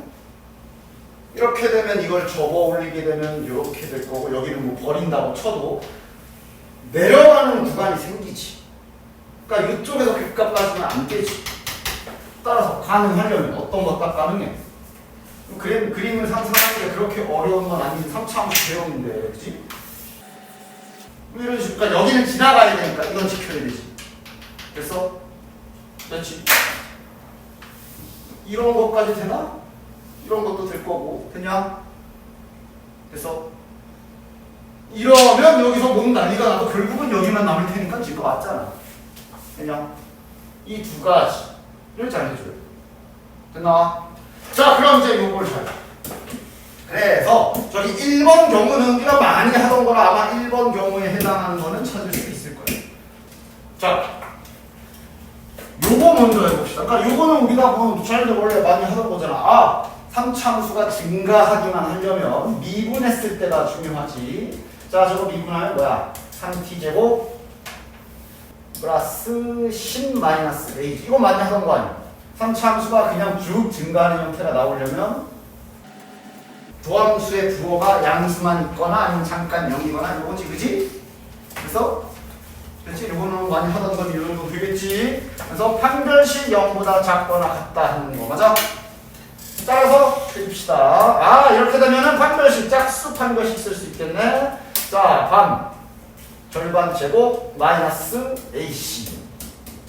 이렇게 되면 이걸 접어 올리게 되면 이렇게 될 거고 여기는 뭐 버린다고 쳐도 내려가는 구간이 생기지. 그러니까 이쪽에서 극값 가지면 안 되지. 따라서 가능하려면 어떤 거 딱 가능해? 그림을 상상하는 게 그렇게 어려운 건 아닌 3차 함수 개형인데, 그치? 이런 식으로, 그러니까 여기는 지나가야 되니까 이건 지켜야 되지. 됐어? 됐지? 이런 것까지 되나? 이런 것도 될 거고, 됐냐? 됐어? 이러면 여기서 뭔 난리가 나도 결국은 여기만 남을 테니까 지금 맞잖아. 됐냐? 이 두 가지를 잘 해줘요. 됐나? 자, 그럼 이제 요걸 잘. 그래서 저기 1번 경우는 우리가 많이 하던 거라 아마 1번 경우에 해당하는 거는 찾을 수 있을 거예요. 자, 요거 먼저 해봅시다. 그러니까 요거는 우리가 뭐 자네들 원래 많이 하던 거잖아. 3참수가 증가하기만 하려면 미분했을 때가 중요하지. 자, 저거 미분하면 뭐야? 3t제곱 플러스 10 마이너스 a. 이거 많이 하던 거 아니야? 3차 함수가 그냥 쭉 증가하는 형태가 나오려면 도함수의 부호가 양수만 있거나 아니면 잠깐 0이거나 이거지, 그지? 그래서 그렇지? 이거는 많이 하던 건 이 정도 되겠지? 그래서 판별식 0보다 작거나 같다 하는 거 맞아? 따라서 해줍시다. 아, 이렇게 되면은 판별식 짝수 판별식 쓸 수 있겠네. 자, 반 절반 제곱 마이너스 ac.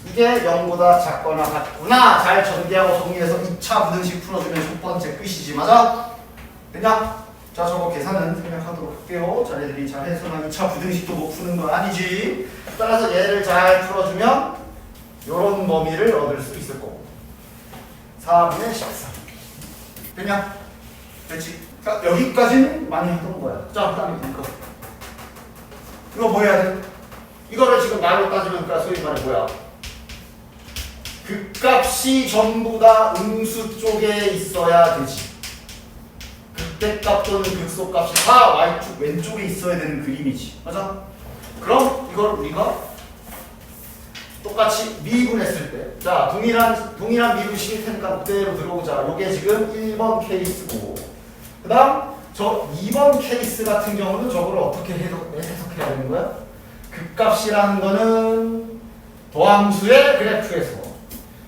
이게 0보다 작거나 같구나. 잘 전개하고 정리해서 2차 부등식 풀어주면 첫 번째 끝이지. 맞아? 됐냐? 자, 저거 계산은 생략하도록 할게요. 자네들이 잘해서만 2차 부등식도 못 푸는 건 아니지. 따라서 얘를 잘 풀어주면 요런 범위를 얻을 수 있을 거고. 4분의 14. 됐냐? 됐지? 자, 여기까지는 많이 하던 거야. 자, 그 다음에 이거 뭐 해야 돼? 이거를 지금 말로 따지면 그러니까 소위 말해 뭐야? 극값이 전부 다 음수 쪽에 있어야 되지. 극대값 또는 극소값이 다 y축 왼쪽에 있어야 되는 그림이지. 맞아? 그럼 이걸 우리가 똑같이 미분했을 때, 자, 동일한 미분식일 테니까 그대로 들어오자. 요게 지금 1번 케이스고, 그 다음 저 2번 케이스 같은 경우는 저걸 어떻게 해석해야 되는 거야? 극값이라는 거는 도함수의 그래프에서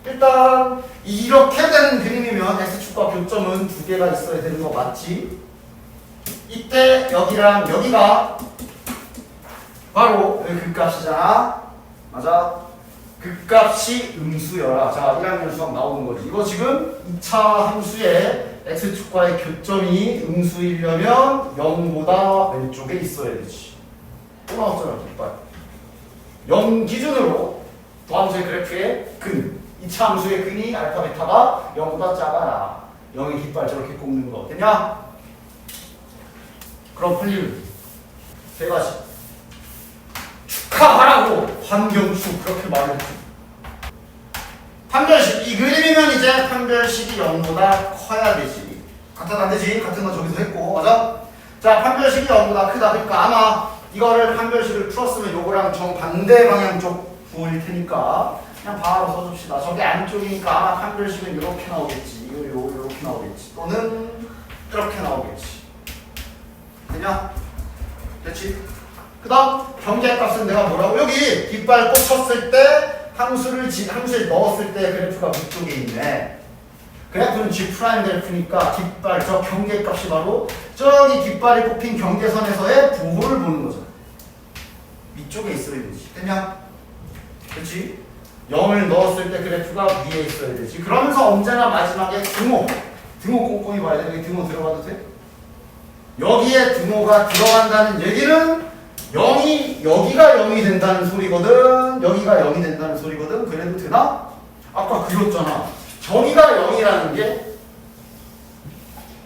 일단 이렇게 되는 그림이면 X축과 교점은 두 개가 있어야 되는 거 맞지? 이때 여기랑 여기가 바로 여기 극값이잖아. 맞아? 극값이 음수여라. 자, 1학년 수학 나오는 거지. 이거 지금 2차 함수의 X축과의 교점이 음수이려면 0보다 왼쪽에 있어야 되지. 또 나왔잖아, 깃발. 0 기준으로 도함수의 그래프의 근, 2차 함수의 근이 알파, 베타가 0보다 작아라. 0의 깃발 저렇게 꼽는 거. 됐냐? 그럼 풀리는 세 가지. 축하하라고 환경수 그렇게 말했지. 판별식 이 그림이면 이제 판별식이 0보다 커야 되지. 같아도 안 되지. 같은 건 저기서 했고. 맞아? 자, 판별식이 0보다 크다. 그러니까 아마 이거를 판별식을 풀었으면 요거랑 정반대 방향 쪽 부을 테니까 그냥 바로 써줍시다. 저게 안쪽이니까 아마 판별식은 이렇게 나오겠지. 이렇게 나오겠지. 또는 이렇게 나오겠지. 되냐? 됐지? 그 다음 경계값은 내가 뭐라고? 여기 깃발 꽂혔을 때 함수에 넣었을 때 그래프가 위쪽에 있네. 그래프는 G' 그래프니까 깃발 저 경계값이 바로 저기 깃발이 꼽힌 경계선에서의 부호를 보는 거잖아. 위쪽에 있어야 되지. 됐냐? 그렇지? 0을 넣었을 때 그래프가 위에 있어야 되지. 그러면서 언제나 마지막에 등호 꼼꼼히 봐야 돼. 여기 등호 들어가도 돼? 여기에 등호가 들어간다는 얘기는 0이 여기가 0이 된다는 소리거든. 여기가 0이 된다는 소리거든. 그래도 되나? 아까 그렸잖아. 저기가 0이라는 게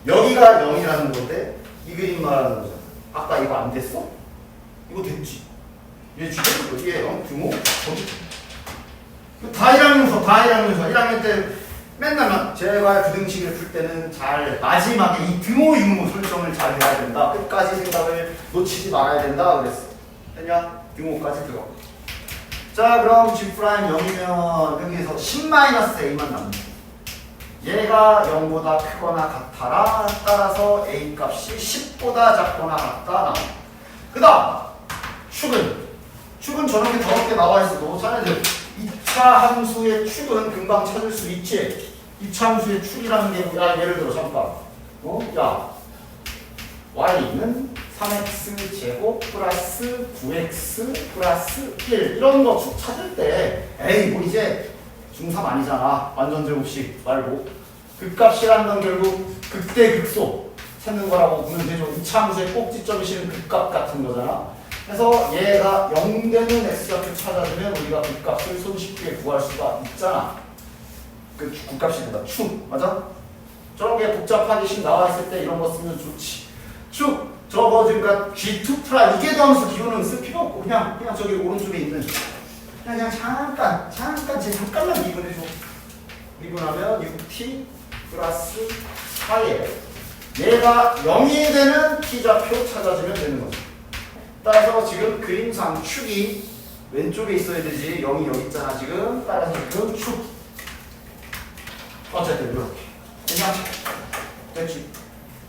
여기가 0이라는 건데 이 그림 말하는 거잖아. 아까 이거 안 됐어? 이거 됐지. 얘 지금 여기에 0 등호 저기 다 1학년 때 맨날 제가 부등식을 풀 때는 잘 마지막에 이 등호 유무 설정을 잘 해야 된다. 끝까지 생각을 놓치지 말아야 된다 그랬어. 됐냐? 등호까지 들어. 자, 그럼 G' 0이면 여기에서 10-a만 남는다. 얘가 0보다 크거나 같아라. 따라서 a 값이 10보다 작거나 같다. 나와. 그 다음 축은 저렇게 더럽게 나와 있어도 자네들 2차 함수의 축은 금방 찾을 수 있지. 2차 함수의 축이라는 게 야, 예를 들어 잠깐 야 y는 3x 제곱 플러스 9x 플러스 1 이런 거 축 찾을 때 에이 뭐 이제 중3 아니잖아. 완전 제곱식 말고 극값이라는 건 결국 극대 극소 찾는 거라고 보면 되죠. 2차 함수의 꼭지점이 실은 극값 같은 거잖아. 그래서 얘가 0 되는 x좌표 찾아주면 우리가 극값을 손쉽게 구할 수가 있잖아. 그 극값이 된다. 축 맞아? 저렇게 복잡하게씩 나와 있을 때 이런 거 쓰면 좋지. 축 저거 그러니까 G2' 이게 더하면서 기호는 쓸 필요 없고 그냥 저기 오른쪽에 있는 그냥 잠깐만 미분해줘. 미분하면 6t 플러스 4에 얘가 0이 되는 t좌표 찾아주면 되는 거죠. 따라서 지금 그림상 축이 왼쪽에 있어야 되지. 0이 여기 있잖아 지금. 따라서 지금 축. 어쨌든 이렇게. 그냥 됐지.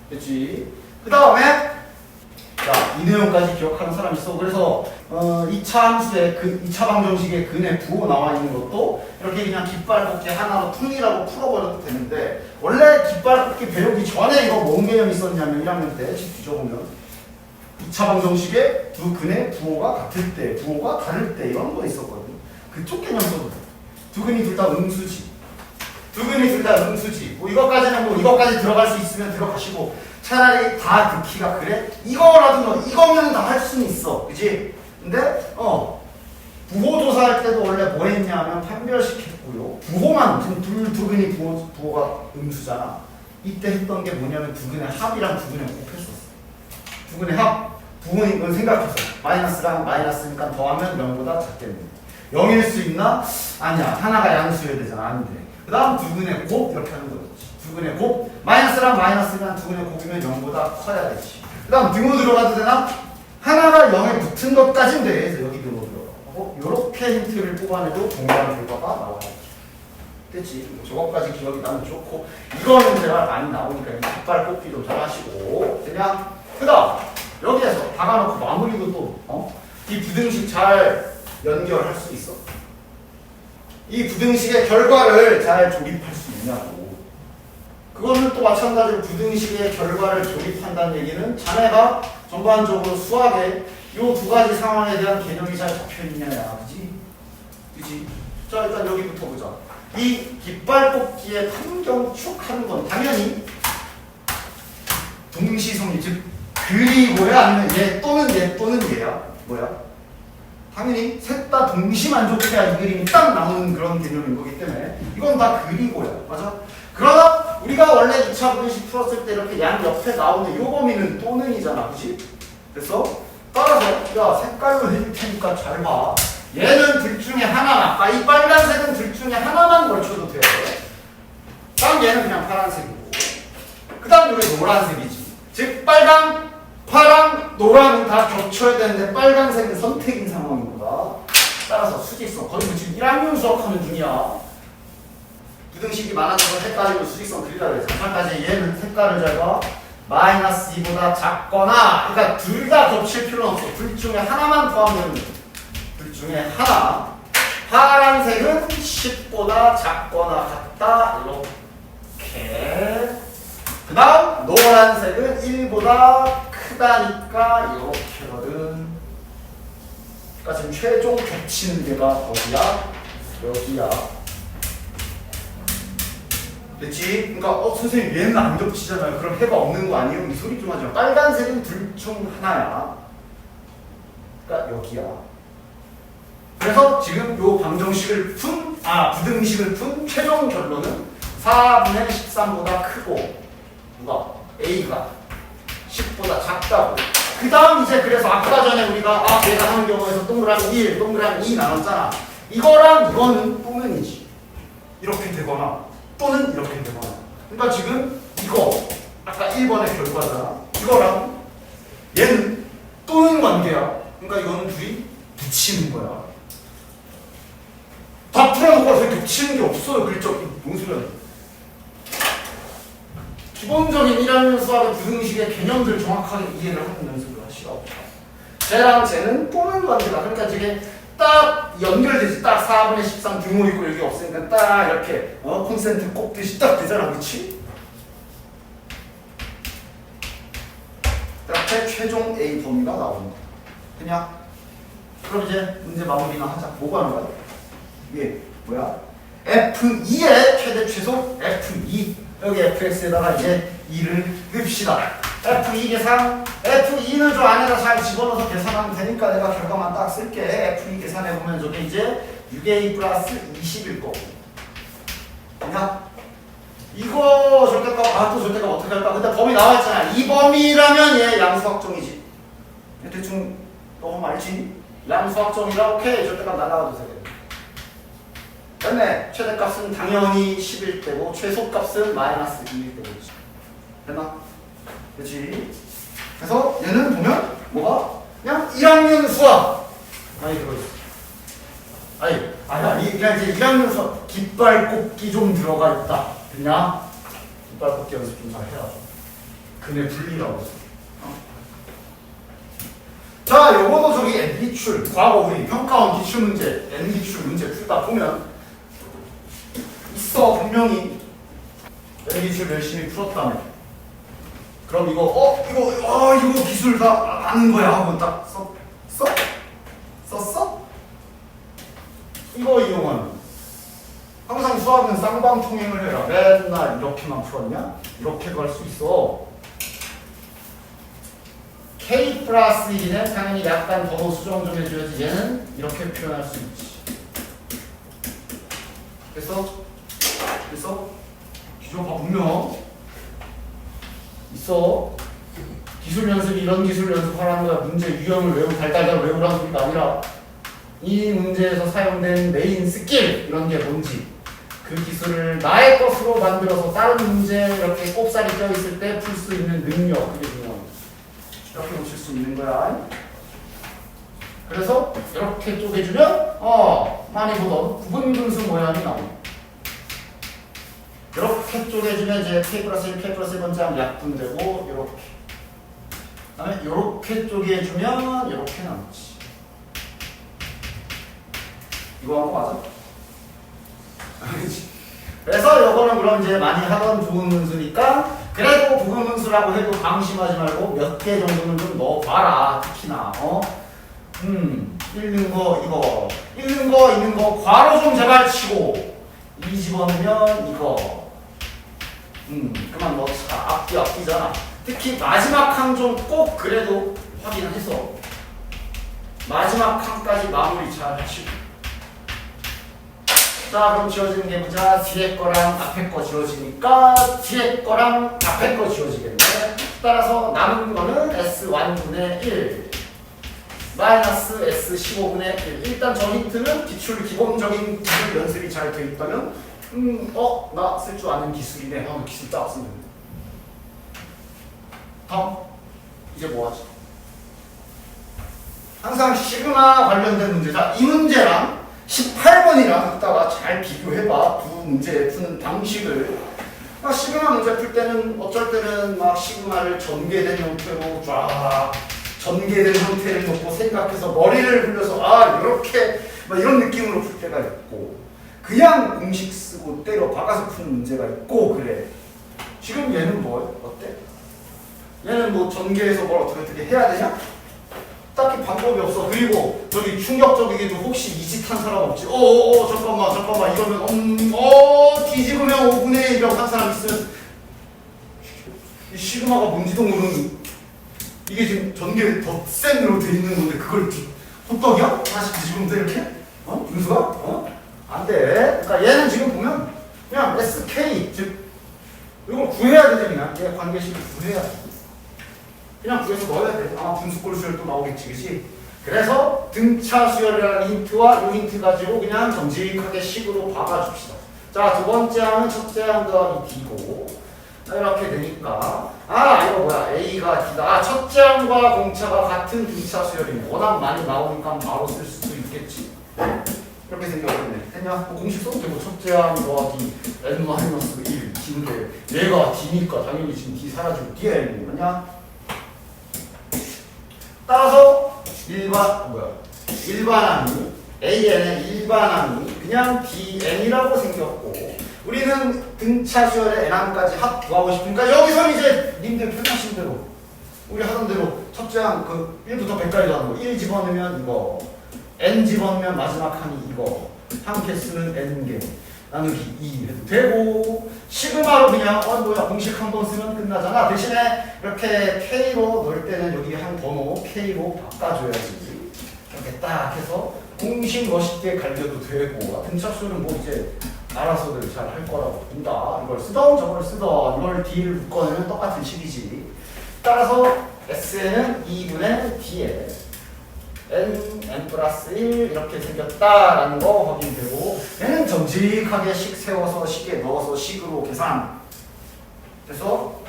됐지. 그 다음에 자, 이 내용까지 기억하는 사람 있어. 그래서 2차 함수의 2차 방정식의 근의 부호 나와 있는 것도 이렇게 그냥 깃발 꽂기 하나로 통일하고 풀어버려도 되는데, 원래 깃발 꽂기 배우기 전에 이거 뭔 개념이 있었냐면 1학년 때 집 뒤져보면 2차 방정식의 두 근의 부호가 같을 때, 부호가 다를 때 이런 거 있었거든. 그쪽 개념 써도 돼. 두 근이 둘 다 음수지. 두 근이 둘 다 음수지. 뭐 이것까지는 뭐 이것까지 들어갈 수 있으면 들어가시고, 차라리 다 듣기가 그래? 이거라도 뭐 이거면 다 할 수는 있어. 그지? 근데 부호 조사할 때도 원래 뭐 했냐면 판별식했고요. 부호만 지금 두 근이 부호가 음수잖아. 이때 했던 게 뭐냐면 두 근의 합이랑 두 근의 곱했었어. 두 근의 합. 부호인 건 생각해서 마이너스랑 마이너스니까 더하면 0보다 작겠네. 0일 수 있나? 아니야. 하나가 양수여야 되잖아. 안 돼. 그 다음 두 근의 곱 이렇게 하는 거였지. 두 근의 곱. 마이너스랑 마이너스면 두 근의 곱이면 0보다 커야 되지. 그 다음 등호 들어가도 되나? 하나가 0에 붙은 것까지는 돼. 그래서 여기 등호 들어가고 요렇게 힌트를 뽑아내도 동일한 결과가 나와야지. 됐지? 저것까지 기억이 나면 좋고, 이거는 제가 많이 나오니까 깃발 꽂기 좀 잘 하시고. 그냥 그 다음 여기에서 박아놓고 마무리도 또 이 부등식 잘 연결할 수 있어? 이 부등식의 결과를 잘 조립할 수 있냐고. 그거는 또 마찬가지로 부등식의 결과를 조립한다는 얘기는 자네가 전반적으로 수학에 이 두 가지 상황에 대한 개념이 잘 잡혀있냐야. 그지? 그지? 자, 일단 여기부터 보자. 이 깃발 뽑기의 판경축 하는 건 당연히 동시성리, 즉 그리고야 아니면 얘 또는 얘야. 뭐야? 당연히 셋 다 동시 만족해야 이 그림이 딱 나오는 그런 개념인 거기 때문에 이건 다 그리고야. 맞아? 그러나 우리가 원래 2차 분식 풀었을 때 이렇게 양 옆에 나오는 요 범위는 또는이잖아. 그치? 그래서 따라서 야, 색깔로 해줄 테니까 잘 봐. 얘는 둘 중에 하나만, 이 빨간색은 둘 중에 하나만 걸쳐도 돼. 다음 얘는 그냥 파란색이고, 그 다음 여기 노란색이지. 즉 빨강, 파랑, 노랑은 다 겹쳐야 되는데 빨간색은 선택인 상황인 거다. 따라서 수직성, 거의 뭐 지금 1학년 수학하는 중이야. 부등식이 많아져서 헷갈리고 수직성 그리려고 해서 마찬가지 얘는 색깔을 잘 봐. 마이너스 2보다 작거나, 그러니까 둘 다 겹칠 필요는 없어. 둘 중에 하나만 더하면 둘 중에 하나. 파란색은 10보다 작거나 같다. 이렇게. 그 다음 노란색은 1보다 크다니까 이렇게거든. 그러니까 지금 최종 겹치는 데가 어디야? 여기야. 됐지? 그러니까 선생님 얘는 안 겹치잖아요. 그럼 해가 없는 거 아니에요? 이 소리 좀 하지 마. 빨간색은 둘 중 하나야. 그러니까 여기야. 그래서 지금 요 방정식을 부등식을 푼 최종 결론은 4분의 13보다 크고, 누가? A가 10보다 작다고. 그 다음 이제 그래서 아까 전에 우리가 내가 하는 경우에서 동그라미 1, 동그라미 2 나눴잖아. 이거랑 이거는 또는이지. 이렇게 되거나 또는 이렇게 되거나. 그러니까 지금 이거 아까 1번의 결과잖아. 이거랑 얘는 또는 관계야. 그러니까 이거는 둘이 붙이는 거야. 다 풀어놓고 와서 겹치는 게 없어요. 글적 뭔 소리야. 기본적인 1학년 수학의 부등식의 개념들 정확하게 이해를 하는 연습을 하시라고. 쟤랑 쟤는 또는 관계다. 그러니까 저게 딱 연결되지. 딱 4분의 13 등호 있고 여기 없으니까 딱 이렇게 콘센트 꼽듯이 딱 되잖아. 그치? 이렇게 최종 A 범위가 나옵니다. 그냥 그럼 이제 문제 마무리나 하자. 뭐 하는 거야? 이게 뭐야? F2의 최대 최소 F2. 여기 fx에다가 이제 2를 넣읍시다. f2 계산, f2는 저 안에다 잘 집어넣어서 계산하면 되니까 내가 결과만 딱 쓸게. f2 계산해보면 저게 이제 6a 플러스 20일 거고. 그냥 이거 절대값, 또 절대값 어떻게 할까? 근데 범위 나와있잖아. 이 범위라면 얘 양수 확정이지. 대충 너무 알지? 양수 확정이라 오케이. 절대값 날아가도 돼. 됐네. 최대값은 당연히 10일 때고 최소값은 마이너스 2일 때고. 됐나? 그렇지? 그래서 얘는 보면 뭐가? 그냥 1학년 수학 많이 들어있어. 그냥 이제 1학년에서 깃발 꽂기 좀 들어가 있다. 그냥 깃발 꽂기 연습 좀 잘 해라. 근데 분리라고 했어. 자, 요거도 저기 N기출, 과거 우리 평가원 기출문제, N기출 문제 풀다 보면 있어, 분명히. N기출 열심히 풀었다며. 그럼 이거 기술 다 아는 거야 하고 딱 썼어? 이거 이용하는. 항상 수학은 쌍방통행을 해라. 맨날 이렇게만 풀었냐? 이렇게도 할 수 있어. K 플러스 1은 당연히 약간 번호 수정 좀 해줘야지. 얘는 이렇게 표현할 수 있지. 됐어? 기존 봐 분명 있어. 기술 연습이 이런 기술 연습하라는 거야. 문제 유형을 외우고 달달달 외우라는 소리가 아니라 이 문제에서 사용된 메인 스킬 이런 게 뭔지 그 기술을 나의 것으로 만들어서 다른 문제 이렇게 꼽살이 껴 있을 때 풀 수 있는 능력, 그게 중요한 거지. 이렇게 고칠 수 있는 거야. 그래서 이렇게 쪼개주면 많이 보던 구분분수 모양이 나오네. 이렇게 쪼개주면 이제 K 플러스 1, K 플러스 1번째 하면 약분되고 이렇게. 그다음에 이렇게 쪼개주면 이렇게 남지. 이거 한 거 맞아? 그래서 요거는 그럼 이제 많이 하던 부분문수니까 그래도 부분문수라고 해도 방심하지 말고 몇 개 정도는 좀 넣어봐라. 특히나 읽는 거 있는 거 괄호 좀 제발 치고 이 집어넣으면 이거 그만 넣자. 앞뒤잖아. 특히 마지막 항 좀 꼭 그래도 확인해서 마지막 항까지 마무리 잘 하시고. 자, 그럼 지워지는 게 보자. 뒤에 거랑 앞에 거 지워지니까 뒤에 거랑 앞에 거 지워지겠네. 따라서 남은 거는 S1분의 1 마이너스 S15분의 1. 일단 저 힌트는 기본적인 기술 연습이 잘 돼 있다면 나 쓸 줄 아는 기술이네. 기술 딱 쓰면 됩니다. 다음 이제 뭐하지? 항상 시그마 관련된 문제. 자, 이 문제랑 18번이랑 이따가 잘 비교해봐. 두 문제 푸는 방식을. 시그마 문제 풀 때는 어쩔 때는 막 시그마를 전개된 형태로 쫙 전개된 형태를 놓고 생각해서 머리를 굴려서 이렇게 막 이런 느낌으로 풀 때가 있고 그냥 공식 쓰고 때려 박아서 푸는 문제가 있고 그래. 지금 얘는 뭐 어때? 얘는 뭐 전개해서 뭘 어떻게 해야 되냐? 딱히 방법이 없어. 그리고 저기 충격적이게도 혹시 이 짓 한 사람 없지? 잠깐만 이러면 뒤집으면 5분의 1이라고 한 사람 있으면 이 시그마가 뭔지도 모르는 이게 지금 전개 덧셈으로 돼 있는 건데 그걸 호떡이야? 다시 뒤집으면 돼 이렇게? 분수가? 안 돼. 그러니까 얘는 지금 보면 그냥 SK 즉 이걸 구해야 되지. 그냥 얘 관계식을 구해야 돼. 그냥 구해서 넣어야 돼. 분수꼴 수열 또 나오겠지, 그치? 그래서 등차 수열이라는 힌트와 이 힌트 가지고 그냥 정직하게 식으로 박아줍시다. 자, 두 번째 항은 첫째 항 더하기 D고 이렇게 되니까 이거 뭐야? A가 D다. 첫째 항과 공차가 같은 등차 수열이네. 워낙 많이 나오니까 바로 쓸 수도 있겠지. 이렇게 생겼네. 됐냐? 공식 써도 되고 첫째 항 더하기 N-1 D인데 얘가 D니까 당연히 지금 D 사라지고 D가 있는 거냐? 따라서 일반항이 AN의 일반항이 그냥 DN이라고 생겼고 우리는 등차 수열의 N항까지 합 구하고 싶으니까 여기서 이제 님들 편하신 대로 우리 하던 대로 첫째 항 1부터 100까지 하는 거 1 집어넣으면 이거 N 집어넣으면 마지막 항이 이거 항 개수는 N개 나누기 2 해도 되고 시그마로 그냥 공식 한 번 쓰면 끝나잖아. 대신에 이렇게 K로 넣을 때는 여기 한 번호 K로 바꿔줘야지. 이렇게 딱 해서 공식 멋있게 갈겨도 되고 등차수는 뭐 이제 알아서들 잘 할 거라고 본다. 이걸 쓰던 저걸 쓰던 이걸 D를 묶어내면 똑같은 식이지. 따라서 S는 2분의 D에 N 플러스 1 이렇게 생겼다라는 거 확인되고 얘는 정직하게 식 세워서 식에 넣어서 식으로 계산. 그래서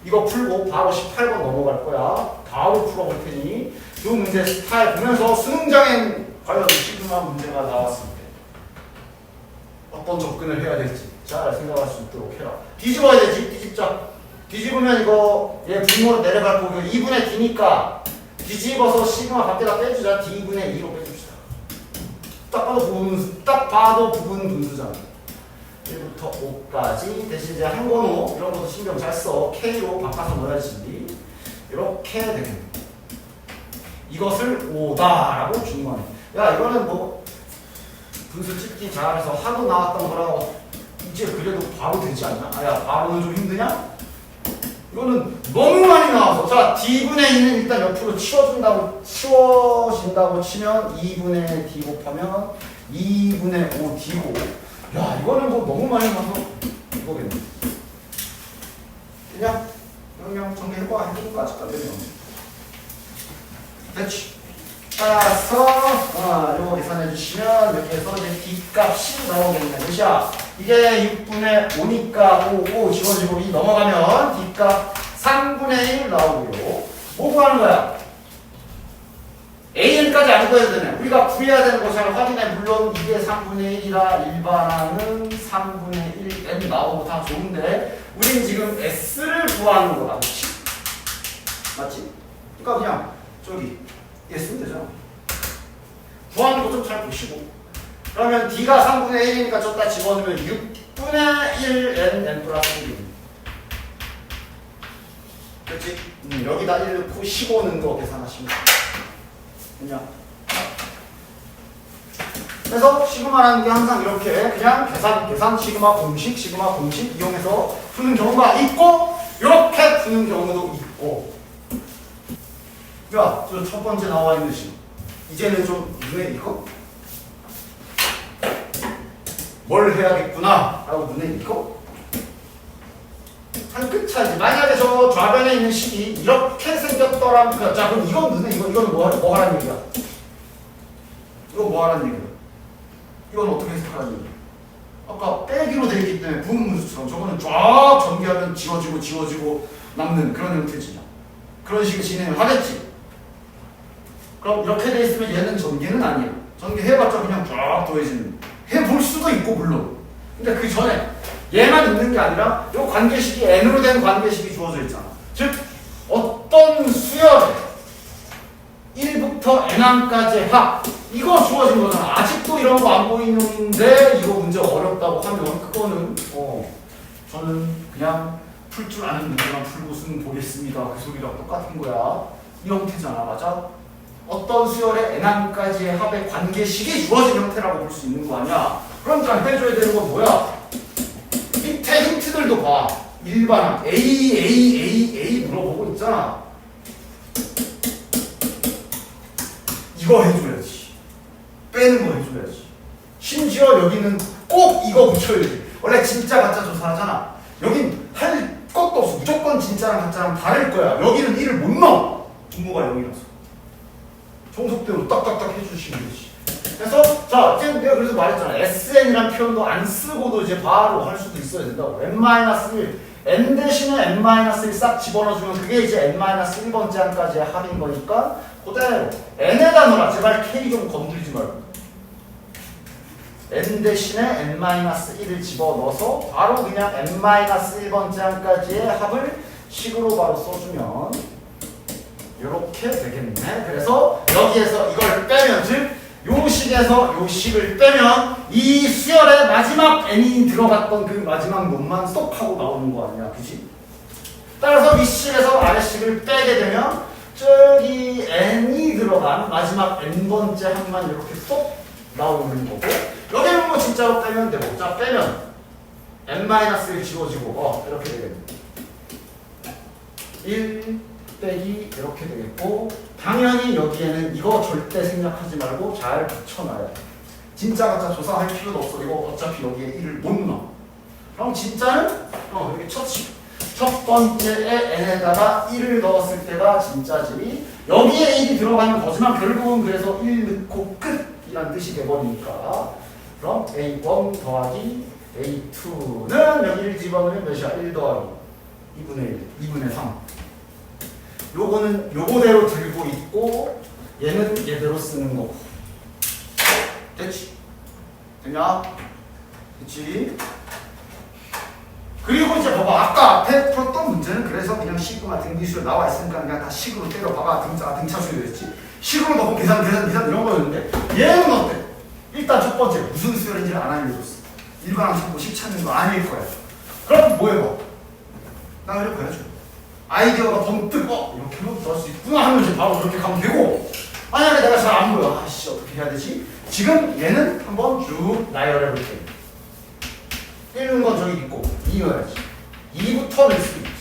이거 풀고 바로 18번 넘어갈 거야. 바로 풀어볼 테니 이 문제 스타일 보면서 수능장엔 과연 시그마 문제가 나왔을 때 어떤 접근을 해야 될지 잘 생각할 수 있도록 해라. 뒤집어야 되지. 뒤집자. 뒤집으면 이거 얘 분모로 내려갈 거고 2분의 d니까 뒤집어서 시그마 밖에다 빼주자. d분의 2로 빼줍시다. 딱 봐도 부분 분수잖아. 1부터 5까지 대신 이제 항번호 이런 것도 신경 잘 써. K로 바꿔서 넣어야지. 이렇게 되겠네. 이것을 5다라고 주는 거네. 야 이거는 뭐 분수 찍기 잘해서 하도 나왔던 거라고 이제 그래도 바로 되지 않나? 아야 바로는 좀 힘드냐? 이거는 너무 많이 나와서 자 d분의 2는 일단 옆으로 치워진다고 치면 2분의 d 곱하면 2분의 5 d고 야 이거는 뭐 너무 많이 나와서 이거겠네. 그냥 영영 정리해봐. 해보까지 까지면 됐지. 따라서 요거 계산해 주시면 이렇게 해서 이제 d값이 나오겠네. 몇이야? 이게 6분의 5니까 5 지워지고 2 넘어가면 d값 3분의 1 나오고요. 뭐 구하는 거야? an까지 안 구해야 되네. 우리가 구해야 되는 거 잘 확인해. 물론 이게 3분의 1이라 일반항은 3분의 1n 나오고 다 좋은데 우린 지금 s를 구하는 거다. 그렇지? 맞지? 그러니까 그냥 저기 얘 쓰면 되잖아. 구하는 거 좀 잘 보시고. 그러면 d가 3분의 1이니까 저기다 집어넣으면 6분의 1n n 플러스 1입니다. 그렇지? 여기다 1 넣고 15 넣은 거 계산하시면 돼요. 그냥. 그래서 시그마라는 게 항상 이렇게 그냥 계산 시그마 공식 이용해서 푸는 경우가 있고 이렇게 푸는 경우도 있고. 야, 저 첫 번째 나와 있는 식. 이제는 좀 눈에 익어? 뭘 해야겠구나 라고 눈에 익어? 한 끗 차이지. 만약에 저 좌변에 있는 식이 이렇게 생겼더라면 자 그럼 이건 눈에 이건 뭐 하라는 얘기야? 이거 뭐 하라는 얘기야? 이건 어떻게 해석하라는 얘기야? 아까 빼기로 되어 있기 때문에 분문수처럼 저거는 쫙 전개하면 지워지고 남는 그런 형태지. 그런 식의 진행을 하겠지. 그럼 이렇게 돼 있으면 얘는 전개는 아니야. 전개해봤자 그냥 쫙 더해지는. 해볼 수도 있고 물론. 근데 그 전에 얘만 있는 게 아니라 이 관계식이 n으로 된 관계식이 주어져 있잖아. 즉 어떤 수열에 1부터 n항까지의 합 이거 주어진 거잖아. 아직도 이런 거 안 보이는데 이거 문제 어렵다고 하면 그거는 저는 그냥 풀 줄 아는 문제만 풀고 쓰면 보겠습니다. 그 소리랑 똑같은 거야. 이 형태잖아. 맞아? 어떤 수열의 n항까지의 합의 관계식이 주어진 형태라고 볼 수 있는 거 아니야. 그러니까 해줘야 되는 건 뭐야? 밑에 힌트들도 봐. 일반항 A 물어보고 있잖아. 이거 해줘야지. 빼는 거 해줘야지. 심지어 여기는 꼭 이거 붙여야지. 원래 진짜 가짜 조사하잖아. 여긴 할 것도 없어. 무조건 진짜랑 가짜랑 다를 거야. 여기는 1을 못 넣어. 분모가 0이라서. 정석대로 딱딱딱 해주시면 되지. 그래서 자 지금 내가 그래서 말했잖아. SN이란 표현도 안 쓰고도 이제 바로 할 수도 있어야 된다고. n-1 n 대신에 n-1 싹 집어넣어주면 그게 이제 n-1번째 항까지의 합인 거니까 그대로 n에다 넣어라. 제발 k 좀 건드리지 말고 n 대신에 n-1을 집어넣어서 바로 그냥 n-1번째 항까지의 합을 식으로 바로 써주면 이렇게 되겠네. 그래서 여기에서 이걸 빼면 즉 요 식에서 요 식을 빼면 이 수열의 마지막 n이 들어갔던 그 마지막 놈만 쏙 하고 나오는 거 아니야. 그지? 따라서 윗식에서 아래식을 빼게 되면 저기 n이 들어간 마지막 n번째 항만 이렇게 쏙 나오는 거고 여기는 뭐 진짜로 빼면 되고 자 빼면 n-1 지워지고 이렇게 되겠네. 1 빼기 이렇게 되겠고 당연히 여기에는 이거 절대 생략하지 말고 잘 붙여놔야 돼. 진짜 가짜 조사할 필요도 없어. 이거 어차피 여기에 1을 못 넣어. 그럼 진짜는 여기 첫 번째에 n에다가 1을 넣었을 때가 진짜지. 여기에 1이 들어가는 거지만 결국은 그래서 1 넣고 끝이란 뜻이 돼버리니까 그럼 A1 더하기 A2는 여기를 집어넣으면 몇이야? 1 더하기 2분의 1, 2분의 3 요거는 요거대로 들고 있고 얘는 얘대로 쓰는 거고 됐지? 됐냐? 그치? 그리고 이제 봐봐. 아까 앞에 풀었던 문제는 그래서 그냥 시그마 등비수로 나와 있으니까 그냥 다 식으로 때려봐봐. 등차수로 됐지. 식으로 넣고 계산 이런 거였는데 얘는 어때? 일단 첫 번째 무슨 수열인지를 안 알려줬어. 일반항 참고 10 찾는 거 아닐 거야. 그럼 뭐 해봐? 나 이렇게 해야죠. 아이디어가 번뜩 이렇게 해도 할 수 있구나 하면 이제 바로 그렇게 가면 되고, 만약에 내가 잘 안 보여. 아씨 어떻게 해야 되지? 지금 얘는 한번 쭉 나열해 볼게. 1는 건 저기 있고 2여야지. 2부터 낼 수도 있지.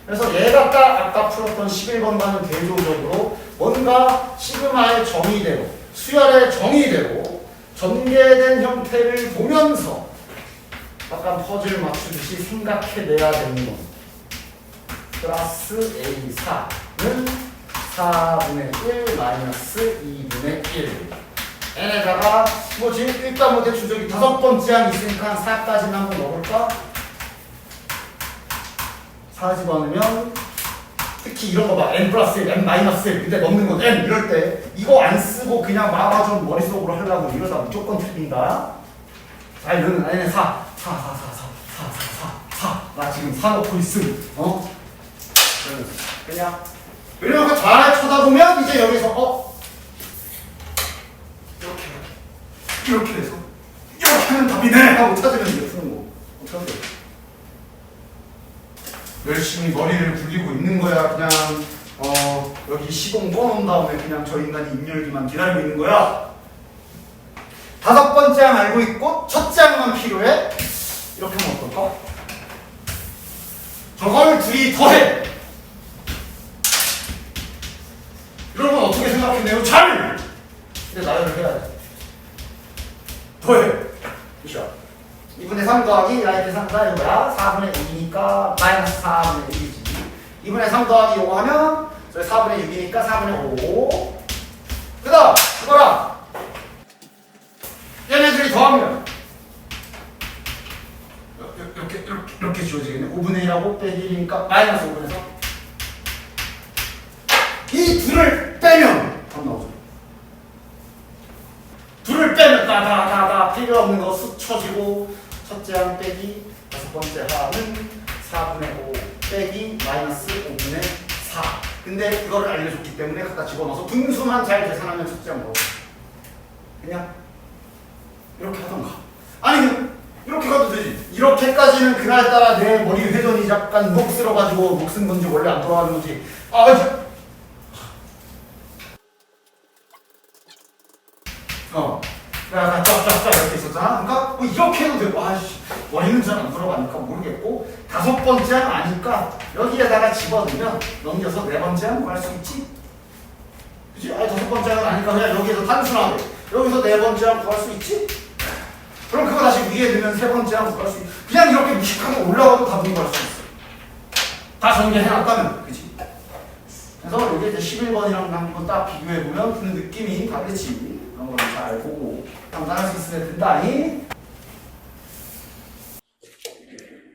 그래서 얘가 아까 풀었던 11번과는 대조적으로 뭔가 시그마의 정의대로 수열의 정의대로 전개된 형태를 보면서 약간 퍼즐 맞추듯이 생각해내야 되는 거. 플러스 A4는 4분의 1 마이너스 2분의 1. n에다가 뭐 지금 일단 뭐 대충 저기 5번째 항 있으니까 4까지는 한번 넣어볼까? 4 집어넣으면 특히 이런 거 봐. n 플러스 1, n 마이너스 1. 근데 넣는 건 n 이럴 때 이거 안 쓰고 그냥 마마 좀 머릿속으로 하려고 이러다 무조건 틀린다. 자, 이거는 n에 4. 나 지금 4 넣고 있음. 그냥 이렇게 잘 쳐다보면 이제 여기서 이렇게 해서 이렇게 하면 답이네 하고 찾으면 이제 푸는 거. 어떻게 하면 돼? 열심히 머리를 굴리고 있는 거야. 그냥 여기 시공 꺼놓은 다음에 그냥 저 인간이 입열기만 기다리고 있는 거야. 5번째 항 알고 있고 첫째 항만 필요해. 이렇게 하면 어떨까? 저걸 둘이 더해. 여러분 어떻게 생각했네요? 잘! 근데 나열을 해야 돼. 더해. 그죠? 2분의 3 더하기 야의 대상자 이거야. 4분의 2니까 마이너스 4분의 1이지. 2분의 3 더하기 요거 하면 저희 4분의 6이니까 4분의 5. 그 다음 이거랑 얘네들이 더하면 이렇게 지워지겠네. 5분의 1하고 빼기 1이니까 마이너스 5분의 3. 이 둘을 빼면 답 나오죠. 둘을 빼면 다 필요 없는 거 쑥 쳐지고 첫째 항 빼기 5번째 항은 4분의 5 빼기 마이너스 5분의 4. 근데 이거를 알려줬기 때문에 갖다 집어넣어서 분수만 잘 계산하면 첫째 항 넣어. 그냥 이렇게 하던가. 아니면 이렇게 가도 되지. 이렇게까지는 그날따라 내 머리 회전이 약간 녹슬어가지고 녹슨 건지 원래 안 돌아가는 건지. 약간 쫙쫙쫙 이렇게 있었잖아. 그러니까 뭐 이렇게 해도 되고, 머리는 잘 안 들어가니까 모르겠고, 5번째 항 아니까 여기에다가 집어넣으면 넘겨서 4번째 항 구할 수 있지. 그치? 5번째 항은 아니까 그냥 여기에서 단순하게 여기서 4번째 항 구할 수 있지. 그럼 그거 다시 위에 넣으면 3번째 항 구할 수 있지. 그냥 이렇게 무식하게 올라가도 답은 구할 수 있어. 다 전개해놨다면, 그치? 그래서 여기 이제 11번이랑 한번 딱 비교해보면 그 느낌이 다르지. 그런 걸 잘 보고 감당할 수 있으면 된다니.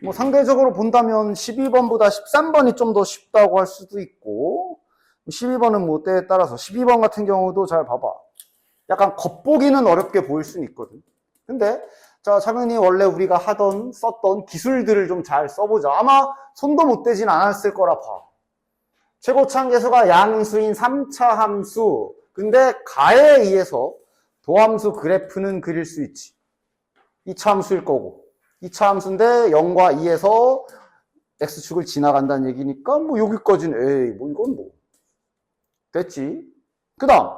뭐 상대적으로 본다면 12번보다 13번이 좀 더 쉽다고 할 수도 있고, 12번은 뭐 때에 따라서 12번 같은 경우도 잘 봐봐. 약간 겉보기는 어렵게 보일 수는 있거든. 근데 자, 차근히 원래 우리가 썼던 기술들을 좀 잘 써보자. 아마 손도 못 대진 않았을 거라 봐. 최고차항계수가 양수인 3차 함수. 근데 가에 의해서 도함수 그래프는 그릴 수 있지. 2차 함수일 거고. 2차 함수인데 0과 2에서 x축을 지나간다는 얘기니까 뭐 여기까지는 에이 뭐 이건 뭐 됐지. 그 다음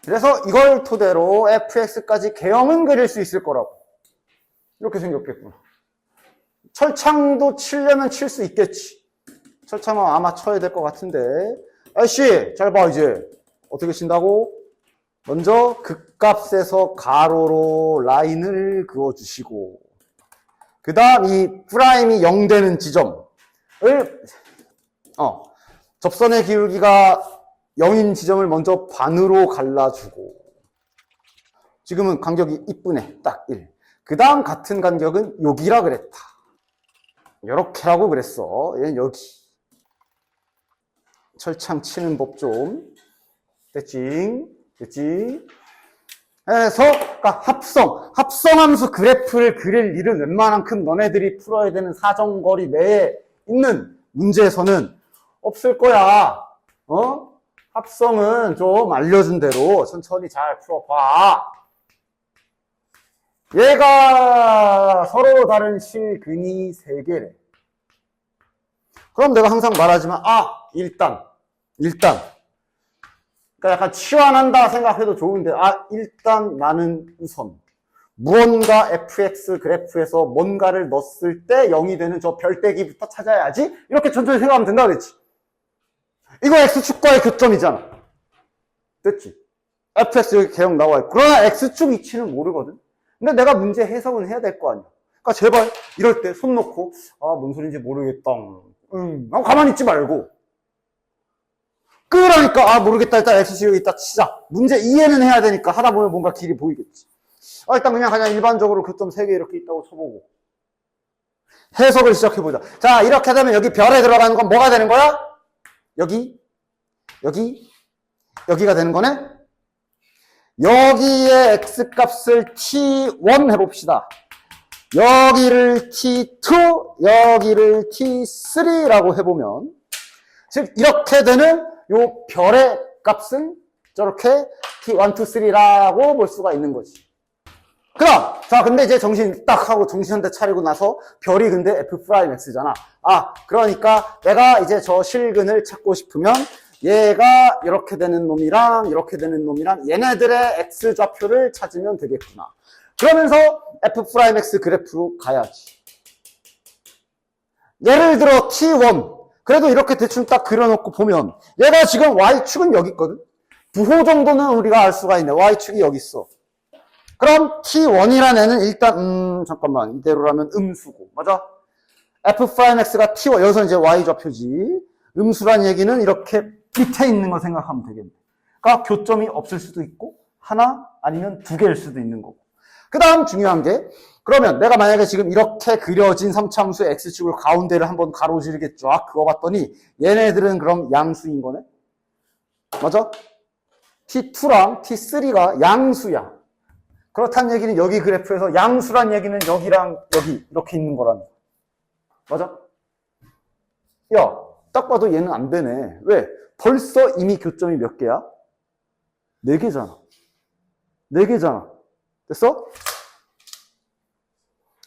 그래서 이걸 토대로 fx까지 개형은 그릴 수 있을 거라고. 이렇게 생겼겠구나. 철창도 치려면 칠 수 있겠지. 철창은 아마 쳐야 될 것 같은데. 아저씨 잘 봐. 이제 어떻게 친다고? 먼저 극값에서 가로로 라인을 그어주시고, 그 다음 이 프라임이 0 되는 지점을 접선의 기울기가 0인 지점을 먼저 반으로 갈라주고, 지금은 간격이 이쁘네. 딱 1. 그 다음 같은 간격은 여기라 그랬다. 이렇게 하고 그랬어. 얘는 여기. 철창 치는 법 좀. 됐지? 해서 그러니까 합성함수 그래프를 그릴 일은 웬만한큼 너네들이 풀어야 되는 사정거리 내에 있는 문제에서는 없을 거야. 합성은 좀 알려준 대로 천천히 잘 풀어봐. 얘가 서로 다른 실근이 3개래. 그럼 내가 항상 말하지만 일단 그러니까 약간 치환한다 생각해도 좋은데 일단 나는 우선 무언가 fx 그래프에서 뭔가를 넣었을 때 0이 되는 저 별대기부터 찾아야지. 이렇게 천천히 생각하면 된다 그랬지. 이거 x축과의 교점이잖아. 됐지? fx 여기 계속 나와 있고. 그러나 x축 위치는 모르거든. 근데 내가 문제 해석은 해야 될 거 아니야. 그러니까 제발 이럴 때 손 놓고 뭔 소린지 모르겠다. 가만히 있지 말고. 그러니까 모르겠다. 일단 x축 여기 있다 치자. 문제 이해는 해야 되니까 하다 보면 뭔가 길이 보이겠지. 일단 그냥 일반적으로 교점 3개 이렇게 있다고 쳐보고 해석을 시작해보자. 자, 이렇게 되면 여기 별에 들어가는 건 뭐가 되는 거야? 여기가 되는 거네? 여기에 x값을 t1 해봅시다. 여기를 t2, 여기를 t3라고 해보면 즉 이렇게 되는 요 별의 값은 저렇게 t1, 2, 3라고 볼 수가 있는 거지. 그럼 자 근데 이제 정신 딱 하고 정신 한 대 차리고 나서 별이 근데 f'x잖아. 그러니까 내가 이제 저 실근을 찾고 싶으면 얘가 이렇게 되는 놈이랑 이렇게 되는 놈이랑 얘네들의 x 좌표를 찾으면 되겠구나. 그러면서 f'x 그래프로 가야지. 예를 들어 t1 그래도 이렇게 대충 딱 그려놓고 보면 얘가 지금 y축은 여기 있거든. 부호 정도는 우리가 알 수가 있네. y축이 여기 있어. 그럼 t1이라는 애는 일단 잠깐만 이대로라면 음수고 맞아? f'x가 t1 여기서 이제 y 좌표지. 음수란 얘기는 이렇게 밑에 있는 거 생각하면 되겠네. 그러니까 교점이 없을 수도 있고 하나 아니면 2개일 수도 있는 거고. 그 다음 중요한 게 그러면 내가 만약에 지금 이렇게 그려진 섬참수의 x축을 가운데를 한번 가로지르겠죠. 그거 봤더니 얘네들은 그럼 양수인 거네. 맞아? t2랑 t3가 양수야. 그렇다는 얘기는 여기 그래프에서 양수란 얘기는 여기랑 여기 이렇게 있는 거라는 거야. 맞아? 야, 딱 봐도 얘는 안 되네. 왜? 벌써 이미 교점이 몇 개야? 4개잖아. 4개잖아. 됐어?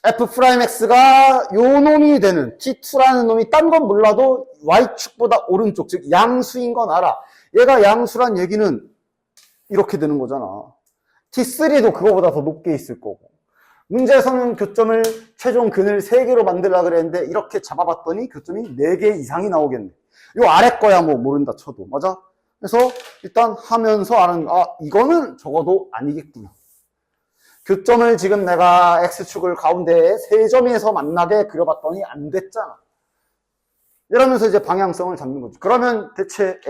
f'x가 요 놈이 되는 t2라는 놈이 딴 건 몰라도 y축보다 오른쪽, 즉 양수인 건 알아. 얘가 양수란 얘기는 이렇게 되는 거잖아. t3도 그거보다 더 높게 있을 거고. 문제에서는 교점을 최종 근을 3개로 만들려고 그랬는데 이렇게 잡아봤더니 교점이 4개 이상이 나오겠네. 요 아래 거야 뭐 모른다 쳐도. 맞아? 그래서 일단 하면서 아는 이거는 적어도 아니겠구나. 교점을 지금 내가 x축을 가운데에 3점에서 만나게 그려봤더니 안 됐잖아. 이러면서 이제 방향성을 잡는 거지. 그러면 대체